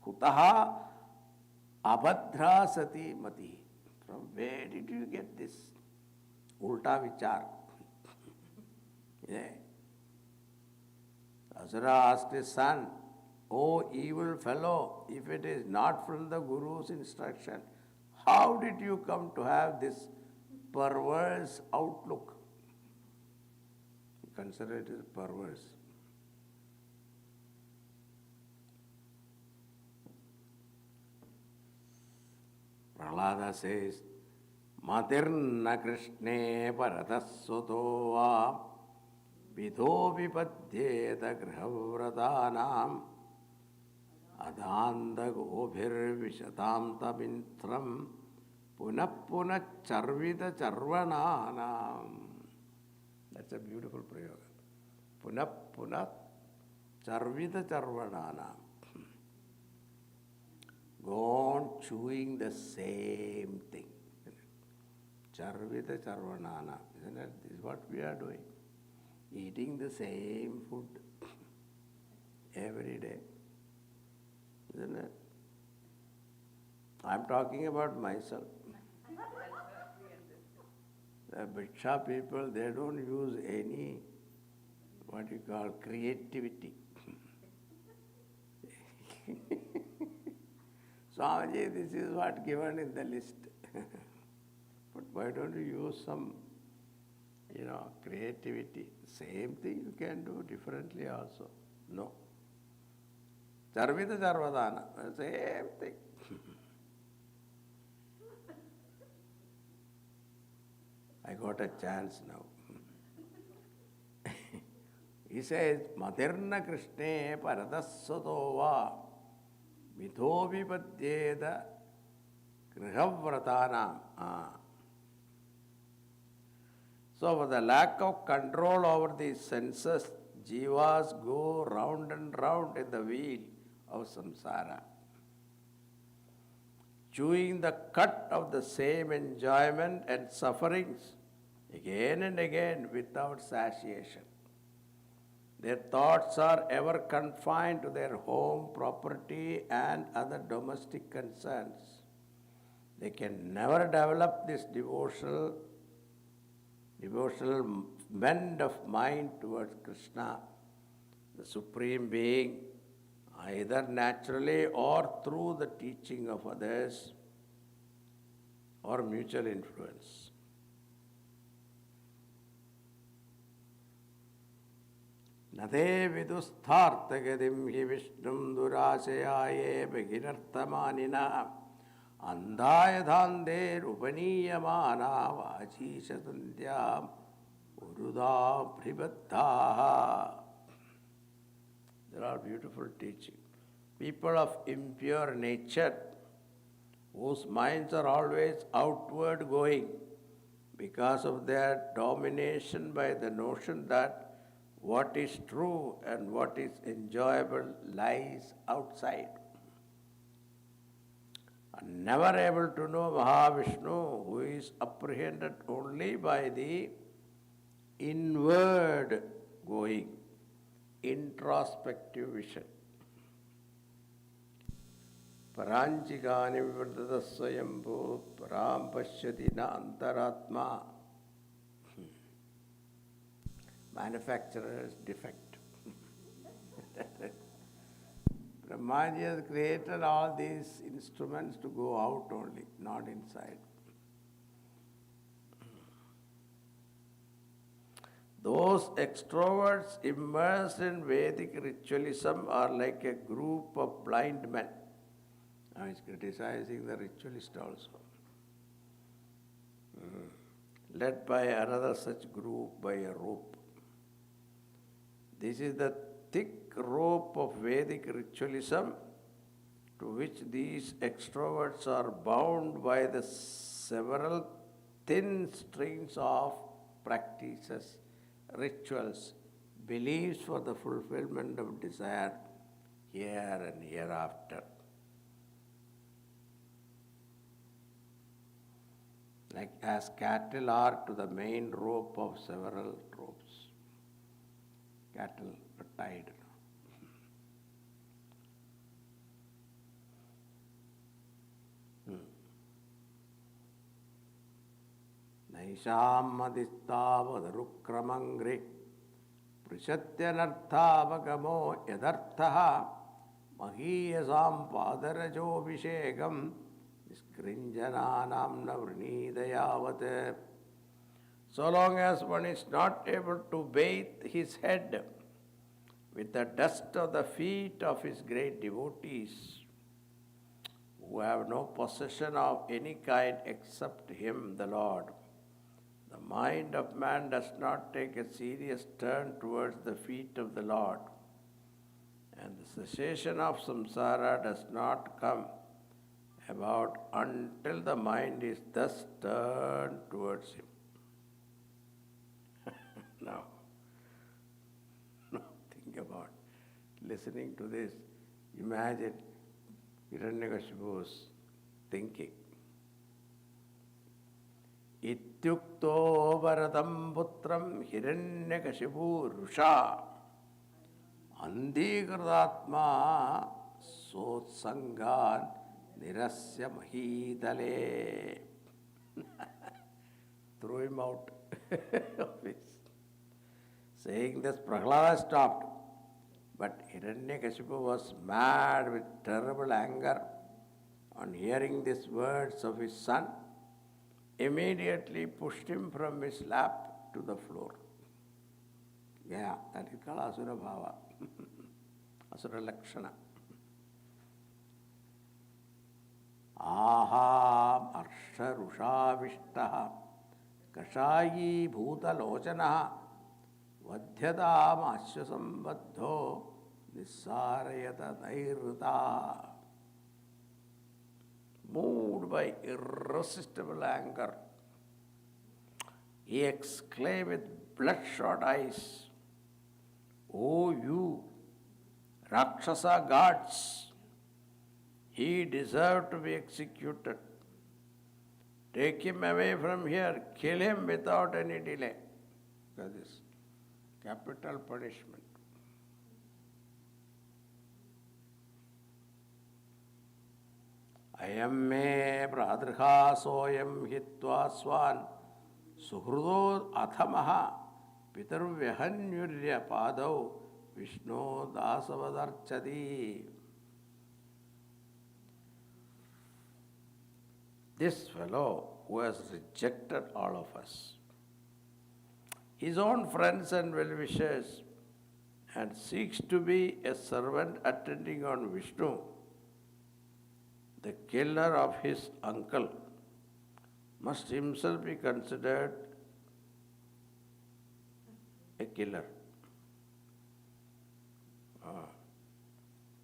Kutaha abhadrasati matihi. From where did you get this ulta vichar? Yeah. Asura asked his son, "O evil fellow, if it is not from the Guru's instruction, how did you come to have this perverse outlook?" Consider it as perverse. Prahlada says, Matirna Krishne Paratasvato va Vidho Vipadyeta Grihavratanam Adanda Gobhir Vishatam Tabintram Punapuna Charvita Charvananam. That's a beautiful prayoga. Punapuna Charvita Charvananam. Go on chewing the same thing. Charvita Charvanana. Isn't it? This is what we are doing. Eating the same food every day. Isn't it? I'm talking about myself. The Bhiksha people, they don't use any, what you call, creativity. Swamiji, this is what given in the list. But why don't you use some, creativity? Same thing you can do differently also. No. Charvita Charvadana, same thing. I got a chance now. He says, Matirna Krishne Paradasvato va Vidho Vipadyeda Grihavratanam. So for the lack of control over the senses, jivas go round and round in the wheel of samsara, chewing the cud of the same enjoyment and sufferings again and again without satiation. Their thoughts are ever confined to their home, property, and other domestic concerns. They can never develop this devotional bend of mind towards Krishna, the Supreme Being, either naturally or through the teaching of others or mutual influence. Nade vidusthartagadim hi vishnum durashayaye beginartamanina andaya dhandir upaniyamana vajishatandya uruda pribadhaha. There are beautiful teaching. People of impure nature, whose minds are always outward going because of their domination by the notion that what is true and what is enjoyable lies outside, are never able to know Mahavishnu, who is apprehended only by the inward going, introspective vision. Paranchikani vivardata swayambhu param pashyati na antaratma. Manufacturer's defect. Brahmaji has created all these instruments to go out only, not inside. Those extroverts immersed in Vedic ritualism are like a group of blind men. Now he's criticizing the ritualist also. Led by another such group by a rope. This is the thick rope of Vedic ritualism to which these extroverts are bound by the several thin strings of practices, rituals, beliefs for the fulfillment of desire here and hereafter. Like as cattle are to the main rope of several ropes. Cattle are tied. नैषामदिस्तावदरुक्रमङ्घ्रि पृषत्यनर्थावगमो यदर्थः महीयसां पादरजोऽभिषेकं निष्कृञ्जनानां न वृणीत यावत्. So long as one is not able to bathe his head with the dust of the feet of his great devotees, who have no possession of any kind except him, the Lord, the mind of man does not take a serious turn towards the feet of the Lord, and the cessation of samsara does not come about until the mind is thus turned towards him. Now, think about listening to this. Imagine Hiranyakashipu's thinking. Ityukto varadam putram Hiranyakashipu rusha andikritatma sotsangan nirasya mahidale. Throw him out of his. Saying this, Prahlada stopped. But Hiranyakashipu was mad with terrible anger on hearing these words of his son. Immediately pushed him from his lap to the floor. Yeah, that is called Asura Bhava. Asura Lakshana. Aham Arsha Rusha Vishtaha Kashayi Bhuta Lochanaha Vadhyadam Ashyasambaddho Nissarayata Nairita. Moved by irresistible anger, he exclaimed with bloodshot eyes, "O you Rakshasa gods, he deserved to be executed. Take him away from here, kill him without any delay." That is capital punishment. Ayam me pradrha soyam hitva swan suhrudo athamaha pitarvyahanyurya padau Vishnu dasavadarchadi. This fellow who has rejected all of us, his own friends and well-wishers, and seeks to be a servant attending on Vishnu, the killer of his uncle, must himself be considered a killer.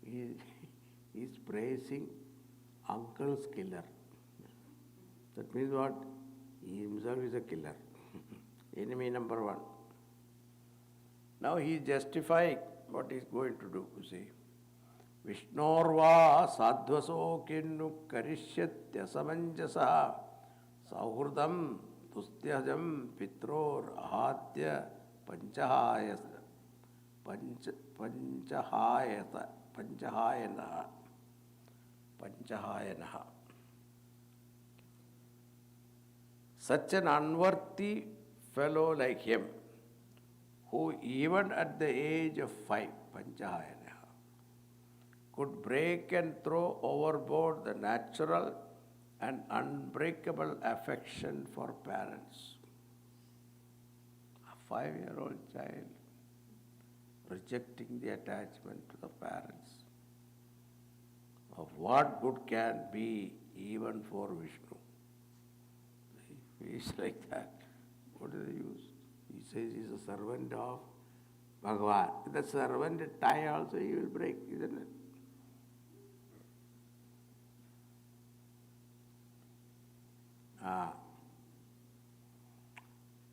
He is praising uncle's killer. That means what? He himself is a killer. Enemy number one. Now he is justifying what he is going to do, you see. Vishnorva sadhvaso kinnu karishyatyasamanjasa sauhrdam tustyajam pitror ahadya panchahayanaha. Such an unworthy fellow like him, who even at the age of 5, panchahayanaha, could break and throw overboard the natural and unbreakable affection for parents. A 5-year-old child rejecting the attachment to the parents. Of what good can be even for Vishnu? He is like that. What is the use? He says he is a servant of Bhagavan. If the servant tie also he will break, isn't it?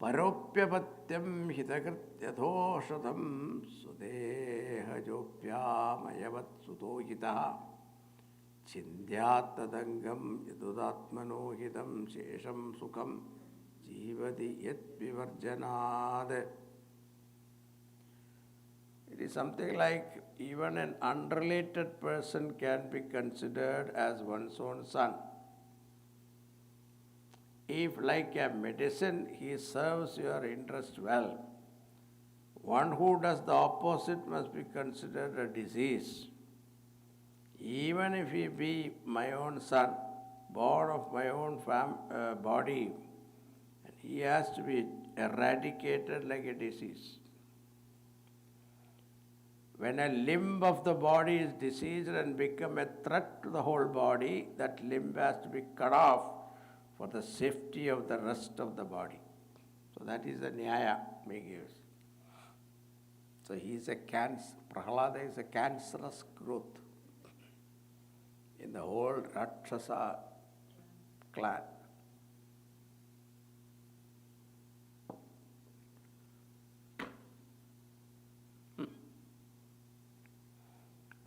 Paropyapatyam hitakrtyathoshadam sudehajopyamayavat sutohitaha chindhyatadangam yadudatmanohitam shesham sukham jivati yat vivarjanad. It is something like even an unrelated person can be considered as one's own son. If, like a medicine, he serves your interest well, one who does the opposite must be considered a disease. Even if he be my own son, born of my own body, and he has to be eradicated like a disease. When a limb of the body is diseased and become a threat to the whole body, that limb has to be cut off for the safety of the rest of the body. So that is the nyaya he gives. So he is a cancer, Prahlada is a cancerous growth in the whole Rakshasa clan.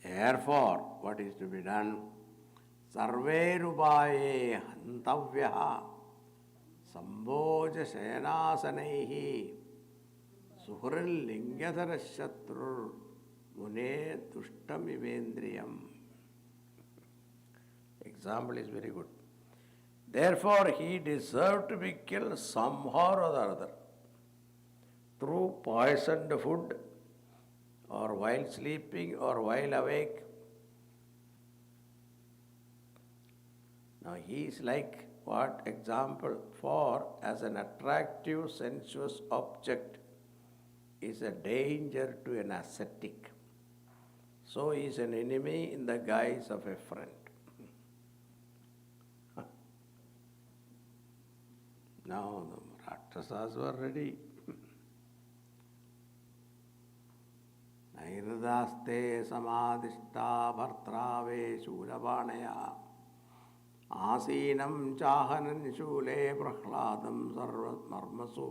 Therefore, what is to be done? Sarverupaye hantavyaha sambhoja shayanasanaih suhril lingadhara shatrur mune tushtam ivendriyam. Example is very good. Therefore, he deserved to be killed somehow or the other, through poisoned food, or while sleeping, or while awake. Now he is like what? Example for as an attractive sensuous object is a danger to an ascetic. So he is an enemy in the guise of a friend. Now the Rakshasas were ready. Nairdaste samadishta bhartrave shulavanaya Asinam chahanan shule prahladam sarvat marmasu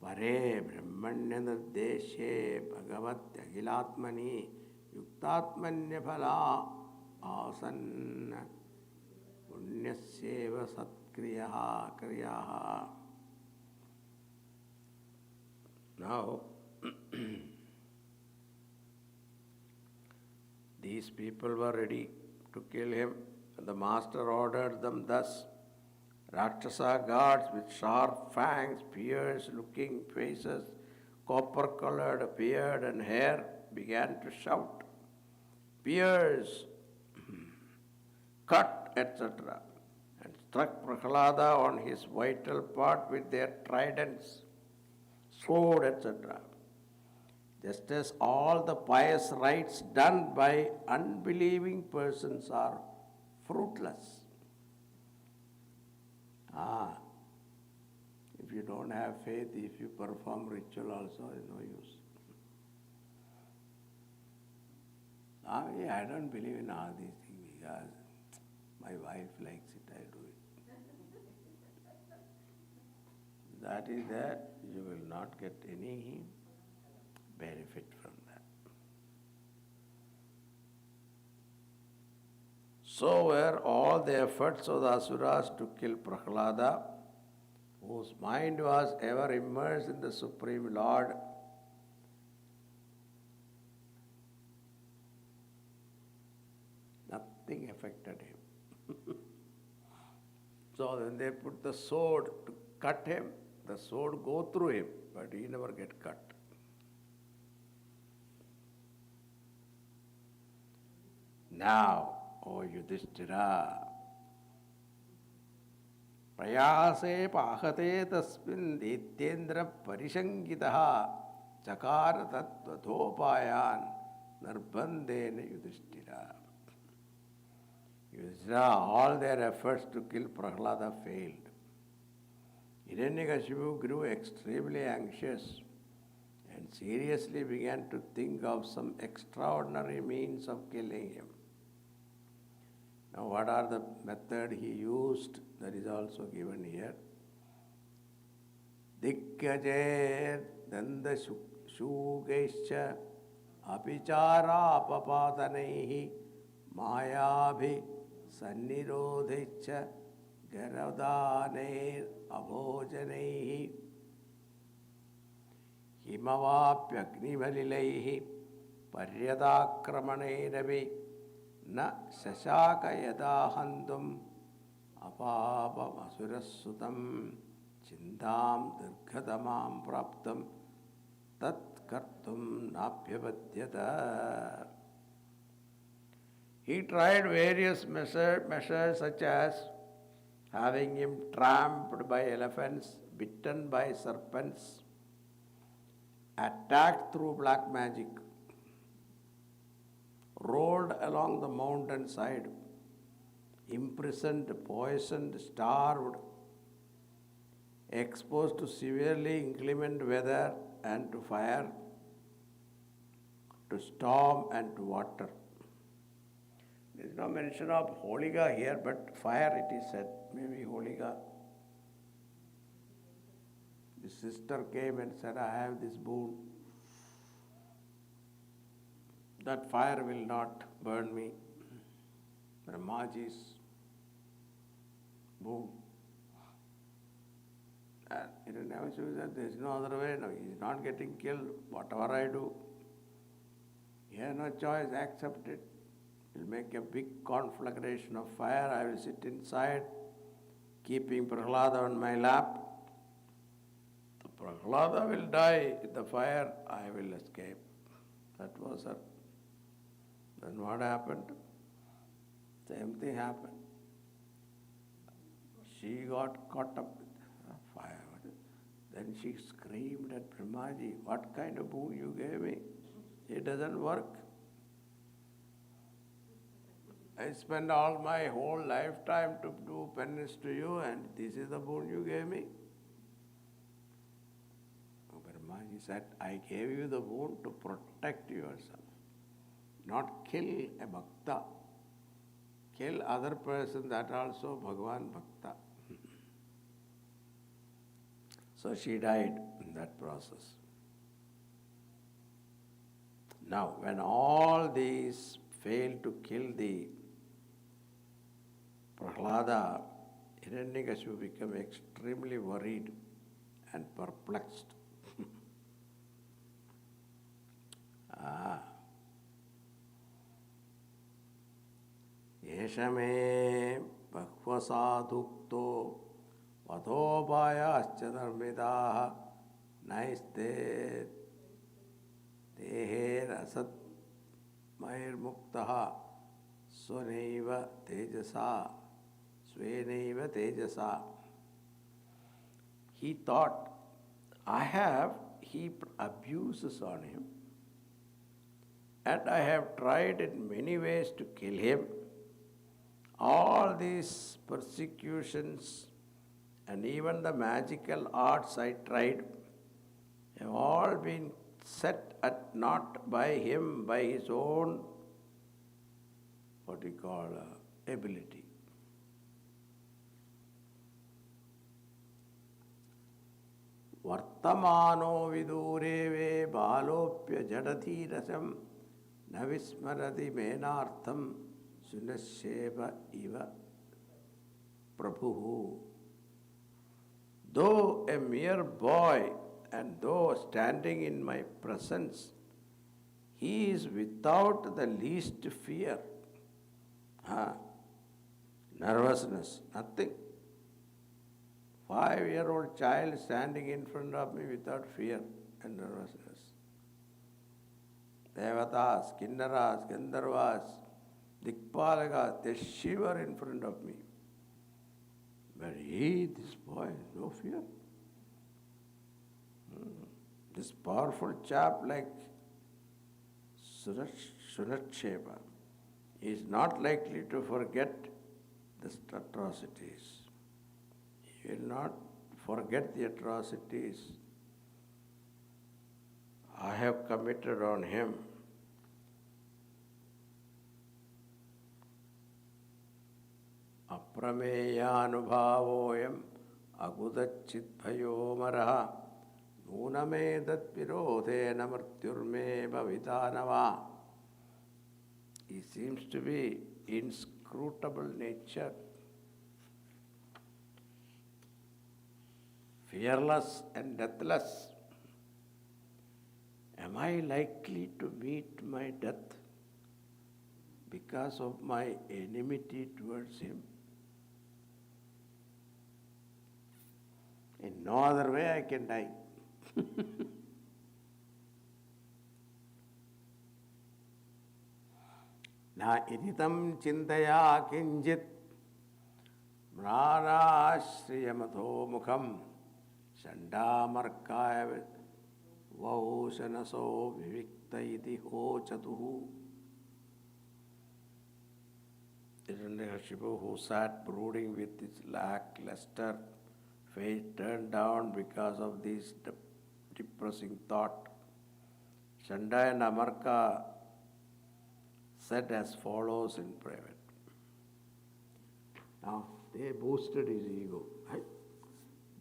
pare brahmanya nirdeshe bhagavat agilatmani yuktatmanya phala asan punyasyeva satkriyaha kriyaha. Now, these people were ready to kill him. The master ordered them thus. Rakshasa guards with sharp fangs, fierce-looking faces, copper-colored beard and hair began to shout, "Pierce, cut," etc., and struck Prahlada on his vital part with their tridents, sword, etc. Just as all the pious rites done by unbelieving persons are fruitless. If you don't have faith, if you perform ritual also, is no use. I don't believe in all these things because my wife likes it, I do it. That is that, you will not get any benefit from that. So were all the efforts of the Asuras to kill Prahlada, whose mind was ever immersed in the Supreme Lord. Nothing affected him. So when they put the sword to cut him, the sword go through him, but he never get cut. Now, O Yudhishthira, prayase pahate tasmin dityendra parishangitaha chakara tattvathopayan narbandena Yudhishthira. Yudhishthira, all their efforts to kill Prahlada failed. Hiranyakashipu grew extremely anxious and seriously began to think of some extraordinary means of killing him. Now, what are the method he used? That is also given here. Dikkajer Danda Shugesha Apichara Papatanaihi Mayabhi Sannirodhicha Garavdaner Abhojanaihi Himavapyagnivalileihi Paryadakramaneravi Na Shashakayadahandum Apapamasurasutam Chindam Dirghadamam Praptam Tat Kartum Napyavadyata. He tried various measures such as having him trampled by elephants, bitten by serpents, attacked through black magic, rolled along the mountainside, imprisoned, poisoned, starved, exposed to severely inclement weather and to fire, to storm and to water. There is no mention of Holika here, but fire it is said, maybe Holika. The sister came and said, I have this boon. That fire will not burn me. Brahmaji's boon. And Hiranyakashipu said, there is no other way. No, he is not getting killed. Whatever I do, he has no choice, accept it. He will make a big conflagration of fire. I will sit inside, keeping Prahlada on my lap. The Prahlada will die in the fire, I will escape. That was her. Then what happened? Same thing happened. She got caught up with fire. Then she screamed at Brahmaji, what kind of boon you gave me? It doesn't work. I spent all my whole lifetime to do penance to you, and this is the boon you gave me? Brahmaji said, I gave you the boon to protect yourself, not kill a bhakta. Kill other person, that also Bhagavan Bhakta. So she died in that process. Now, when all these failed to kill the Prahlada, Hiranyakashipu became extremely worried and perplexed. Yeshame Bhakvasadukto Vadhopayascha dharmidaha naiste Teher asat mair muktaha swanaiva tejasa. He thought, I have heaped abuses on him, and I have tried in many ways to kill him. All these persecutions and even the magical arts I tried have all been set at naught by him, by his own, ability. Vartamano vidureve balopya jadathirasam navismarati menartham sunasheva iva prabhu. Though a mere boy and though standing in my presence, he is without the least fear. Nervousness, nothing. 5-year-old child standing in front of me without fear and nervousness. Devatas, Kinnaras, Gandharvas, Dikpalakas, they shiver in front of me. But he, this boy, no fear. This powerful chap like Sunacheva is not likely to forget the atrocities. He will not forget the atrocities I have committed on him. Aprameyanubhavoyam agudachitbhayomaraha nūnamedat virodhena mrityurme bhavitanava. He seems to be inscrutable nature, fearless and deathless. Am I likely to meet my death because of my enmity towards him? In no other way I can die. Na iritam chintaya kinjit mrarashriyamato mukham shandamarkaya vaushanaso vivikta iti hochatuhu. Hiranyakashipu, who sat brooding with his lackluster face turned down because of this depressing thought, Shanda and Amarka said as follows in private. Now, they boosted his ego. Right?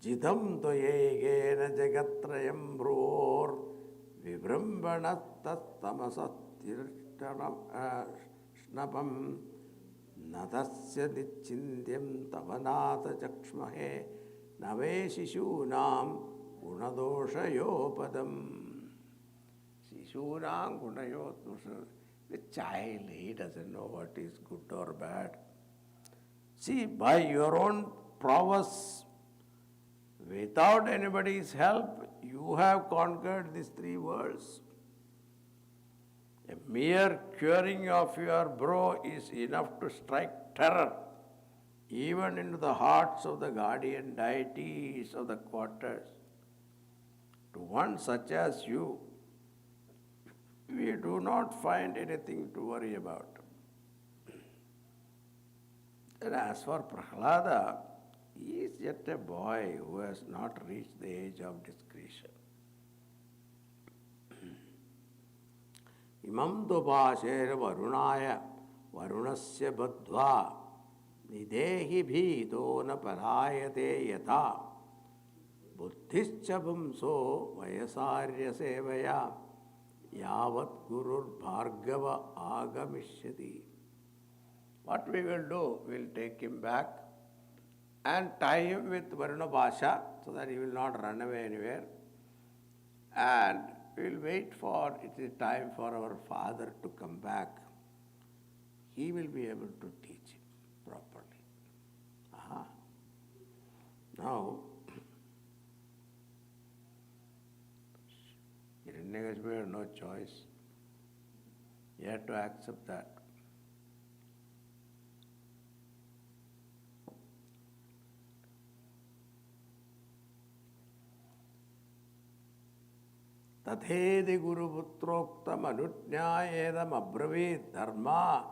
Jidam toyegena jagatrayam bror vibrambanatastamasattirtanam nadasya dichindhyam tavanata jakshmahe nave shishunam gunadoshayopadam. Shishunam gunayotmusha. The child, he doesn't know what is good or bad. See, by your own prowess, without anybody's help, you have conquered these three worlds. A mere curing of your brow is enough to strike terror even into the hearts of the guardian deities of the quarters. To one such as you, we do not find anything to worry about. And as for Prahlada, he is yet a boy who has not reached the age of discretion. Imam dupasher varunaya varunasya badhva nidehi bhito na parayate yatha buddhischa bhumso vayasarya sevaya yavat gurur bhargava agamishyati. What we will do, we will take him back and tie him with Varuna Bhasha so that he will not run away anywhere. And we will wait for, it is time for our father to come back. He will be able to teach him properly. Now, Hiranyakashipu had no choice. He had to accept that. Tathedi guruputroktam anujñayedam abravit dharma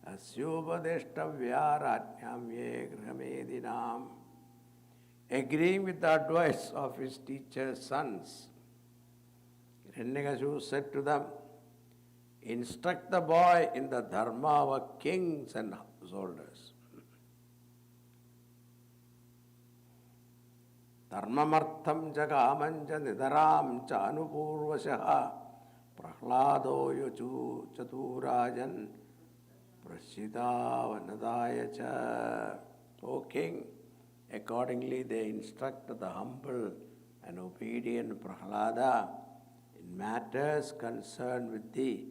asyupadeshtavyarajñam ye grihamedinam. Agreeing with the advice of his teacher's sons, Hiranyakashipu said to them, instruct the boy in the dharma of kings and householders. Dharmamartham jagamanja nidaram cha anupurvashaha prahlado yochu chaturajan prashidavanadaya cha. O king, accordingly they instruct the humble and obedient Prahlada in matters concerned with the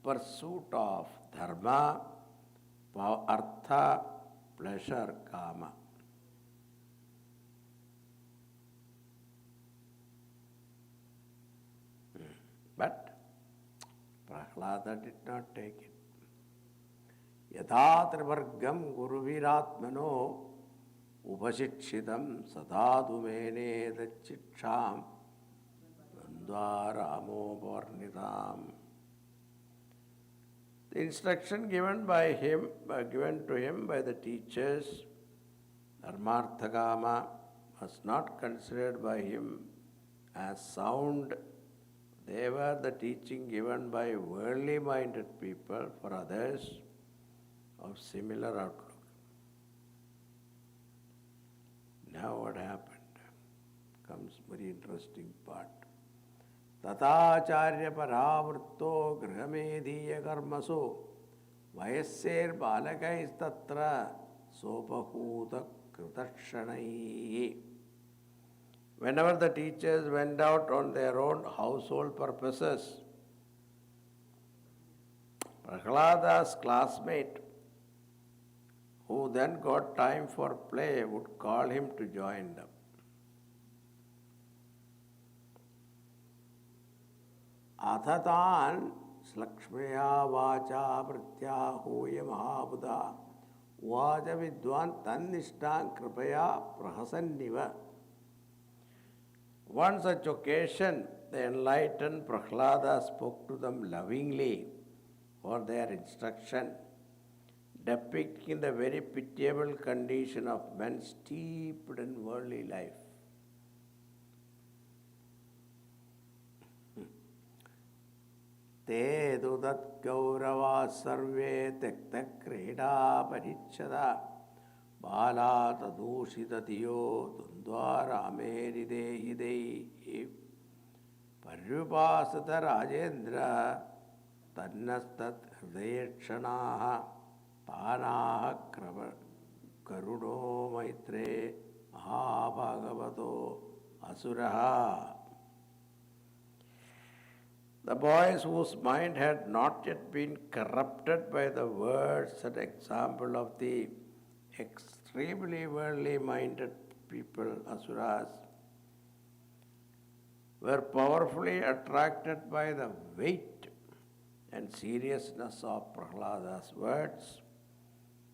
pursuit of dharma, artha, pleasure, kama. But Prahlada did not take it. Yatha trivargam guruviratmano upashikshitam sadadumene dachitsham bandvaramo varnitam. The instruction given to him by the teachers, Dharmarthakama, was not considered by him as sound. They were the teaching given by worldly-minded people for others of similar outlook. Now what happened? comes very interesting part. Tatacharya paravritto grihamedhiya karmasu vayasser balakais tatra sopahuta kritakshanai. Whenever the teachers went out on their own household purposes, Prahlada's classmate, who then got time for play, would call him to join them. Athatan slakshmaya vacha pratyahuya mahabuddha vaja vidwan tannishtan kripaya prahasanniva. One such occasion, the enlightened Prahlada spoke to them lovingly for their instruction, depicting the very pitiable condition of men steeped in worldly life. Te dudat gaurava sarve tekta kreda parichada bala tadushita tiyo dundwara ameri dehi dehi paryupasata rajendra tannastat hridayakshanaha tanaha karudo maitre mahabhagavato asuraha. The boys whose mind had not yet been corrupted by the words and example of the extremely worldly minded people, asuras, were powerfully attracted by the weight and seriousness of Prahlada's words.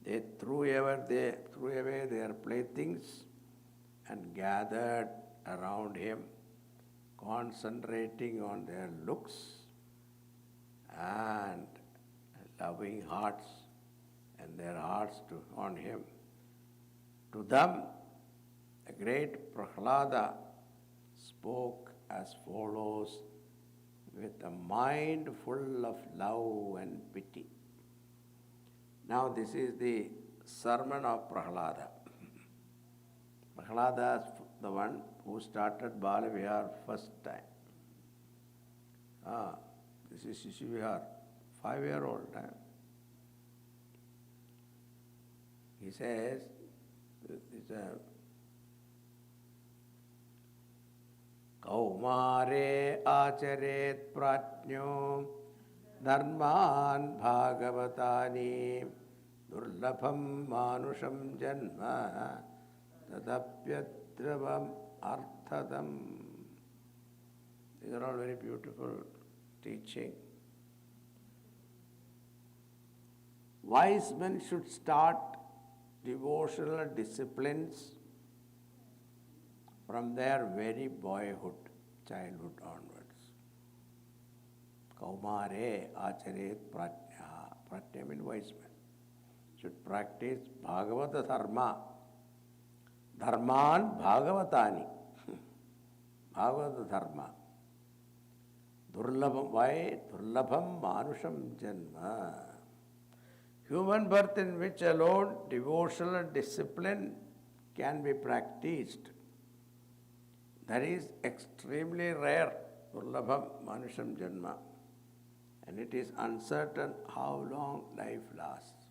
They threw away their playthings and gathered around him, concentrating on their looks and loving hearts and their hearts on him. To them, the great Prahlada spoke as follows with a mind full of love and pity. Now this is the sermon of Prahlada. Prahlada is the one who started Bala Vihar first time. This is Shishu Vihar, 5-year-old time. He says, Kaumare acharet pratnyo dharman bhagavatani durlabham manusham janma tadapyadravam arthadam. These are all very beautiful teaching. Wise men should start devotional disciplines from their very boyhood, childhood onwards. Kaumare acharet pratnya. Pratnya means wise men. Should practice Bhagavata dharma. Dharman bhagavatani. Bhagavata dharma. Durlabham. Why? Durlabham manusham janma. Human birth in which alone devotional discipline can be practiced. That is extremely rare. Durlabham manusham janma. And it is uncertain how long life lasts.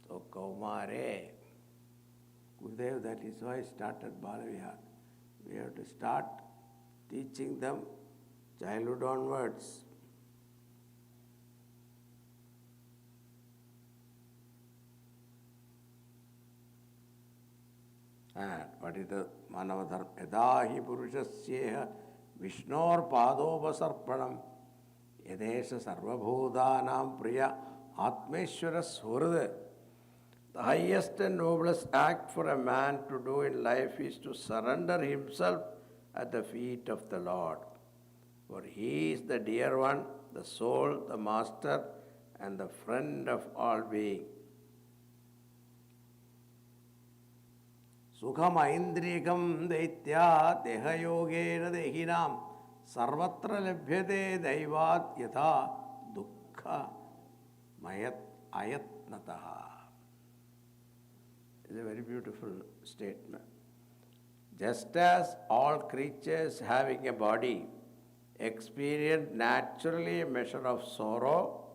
So Kaumare, Gurudev, that is why I started Bala Vihar. We have to start teaching them childhood onwards. And what is the Manavadharma? Yadahi Purushasyeha Vishnor Padopasarpanam Yadesha Sarvabhudanam Priya Atmeshwara Surada. The highest and noblest act for a man to do in life is to surrender himself at the feet of the Lord. For He is the dear one, the soul, the master, and the friend of all beings. Sukham aindriyakam daitya dehayogena dehinam sarvatra labhyate daivat yatha dukkha mayat ayatnataha. It's a very beautiful statement. Just as all creatures having a body experience naturally a measure of sorrow,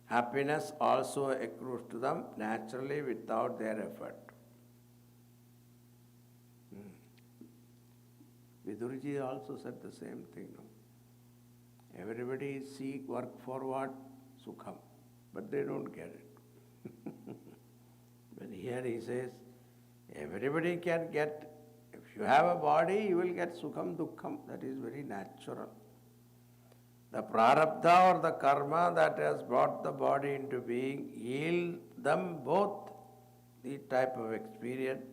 happiness also accrues to them naturally without their effort. Vidurji also said the same thing. No? Everybody seek work for what? Sukham. But they don't get it. But here he says, everybody can get, if you have a body, you will get sukham, dukkham. That is very natural. The prarabdha or the karma that has brought the body into being yield them both the type of experience,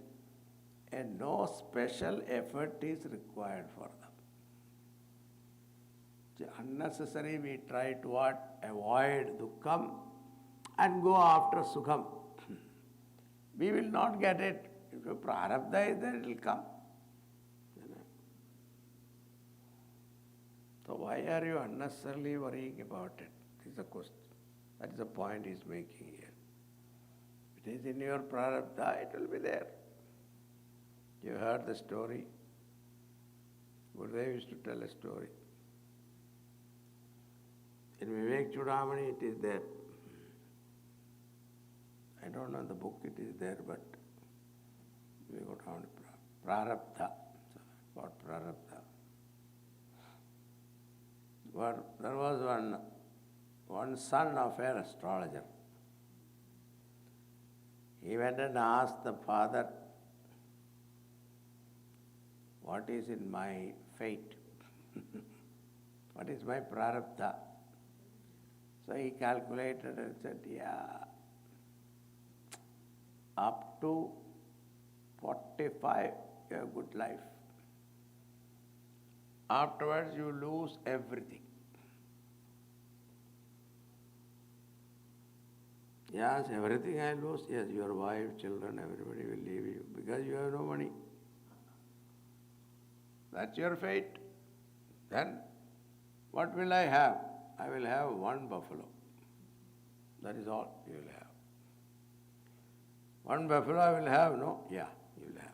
and no special effort is required for them. Unnecessary we try to what? Avoid dukkham and go after sukham. We will not get it. If your prarabdha is there, it will come. So why are you unnecessarily worrying about it? This is the question. That is the point he is making here. If it is in your prarabdha, it will be there. You heard the story. Gurudev used to tell a story. In Vivek Chudamani it is there. I don't know the book it is there, but we go down to prarabdha. What prarabdha? There was one son of an astrologer. He went and asked the father, what is in my fate? What is my prarabdha? So he calculated and said, up to 45, you have a good life. Afterwards, you lose everything. Yes, everything I lose. Yes, your wife, children, everybody will leave you because you have no money. That's your fate. Then, what will I have? I will have one buffalo. That is all you will have. One buffalo I will have, no? Yeah, you will have.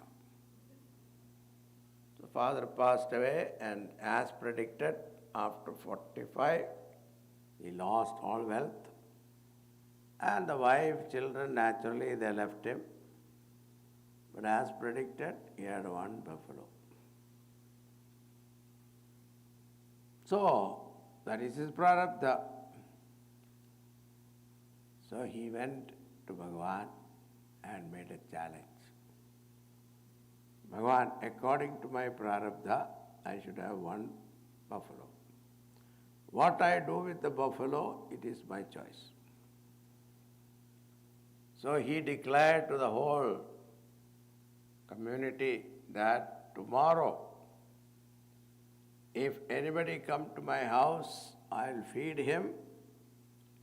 The father passed away, and as predicted, after 45, he lost all wealth. And the wife, children, naturally they left him. But as predicted, he had one buffalo. So, that is his prarabdha. So he went to Bhagavan and made a challenge. Bhagavan, according to my prarabdha, I should have one buffalo. What I do with the buffalo, it is my choice. So he declared to the whole community that tomorrow, if anybody come to my house, I'll feed him,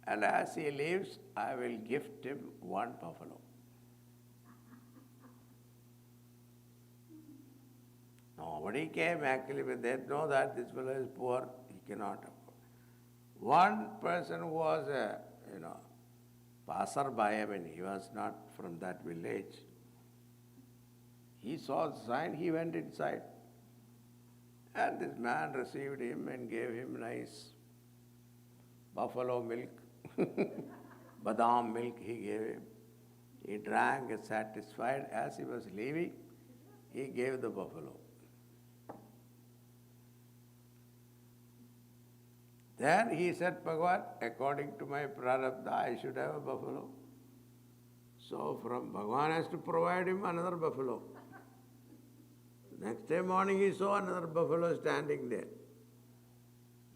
and as he leaves, I will gift him one buffalo. Nobody came actually, but they know that this fellow is poor, he cannot afford. One person who was a, passerby, I mean, he was not from that village. He saw the sign, he went inside. And this man received him and gave him nice buffalo milk, badam milk he gave him. He drank satisfied. As he was leaving, he gave the buffalo. Then he said, Bhagavan, according to my prarabdha, I should have a buffalo. So from Bhagavan has to provide him another buffalo. Next day morning he saw another buffalo standing there.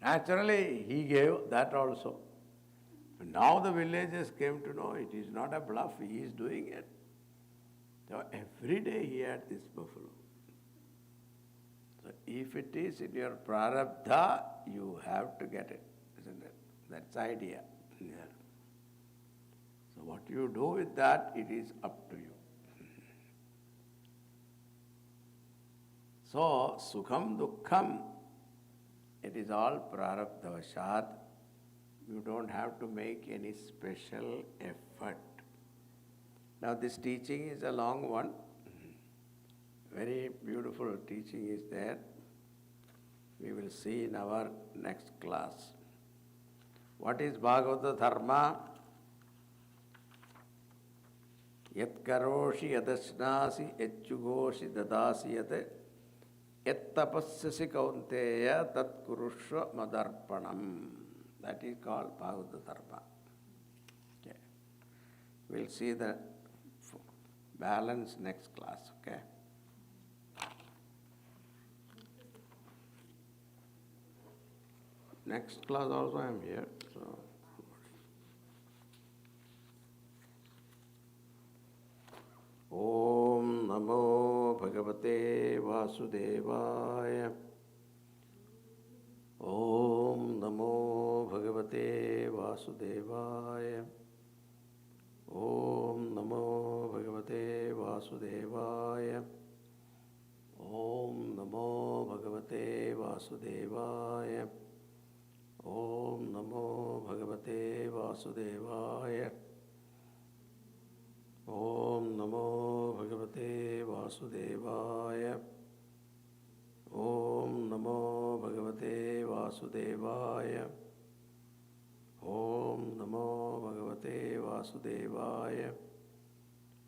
Naturally, he gave that also. But now the villagers came to know it is not a bluff, he is doing it. So every day he had this buffalo. So if it is in your prarabdha, you have to get it, isn't it? That's the idea. Yeah. So what you do with that, it is up to you. So, sukham, dukkham, it is all prarabdhavashat. You don't have to make any special effort. Now this teaching is a long one. very beautiful teaching is there. We will see in our next class. What is Bhagavata Dharma? Yat karoshi yadasnasi yat chugoshi dadasi yat tapasyasi kaunteya tat kurushva madarpanam. That is called Bhagavata Dharma. Okay. We'll see the balance next class. Okay. Next class also I am here. So. Om Namo Bhagavate Vasudevaya. Om Namo Bhagavate Vasudevaya. Om Namo Bhagavate Vasudevaya. Om Namo Bhagavate Vasudevaya. Om Namo Bhagavate Vasudevaya. Om Namo Bhagavate Vasudevaya. Om Namo Bhagavate Vasudevaya. Om Namo Bhagavate Vasudevaya.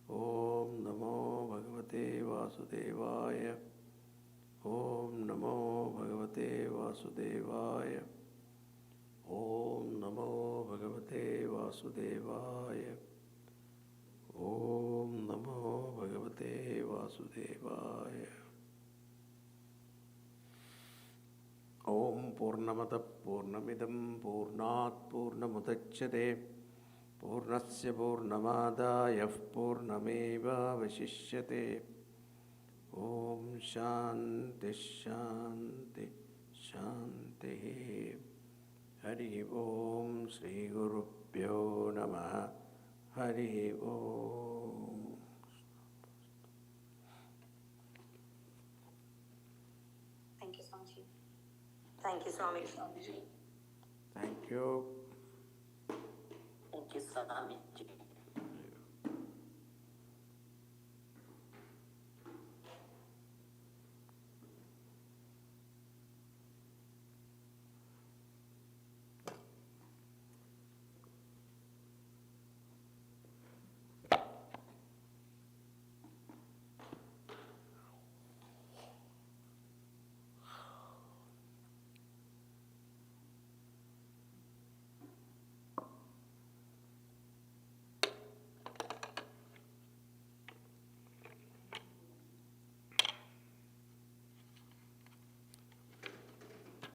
Om Namo Bhagavate Vasudevaya. Om Namo Bhagavate Vasudevaya. Om Namo Bhagavate Vasudevaya. Om Namo Bhagavate Vasudevaya. Om Purnamata Purnamidam Purnat Purnamudachyate Purnasya Purnamadaya Purnameva Vashishyate. Om Shanti Shanti Shanti. Hari Om Sri Gurubhyo Namaha. Hari Om. Thank you, Swamiji. Thank you, Swamiji. Thank you. Thank you, Swami.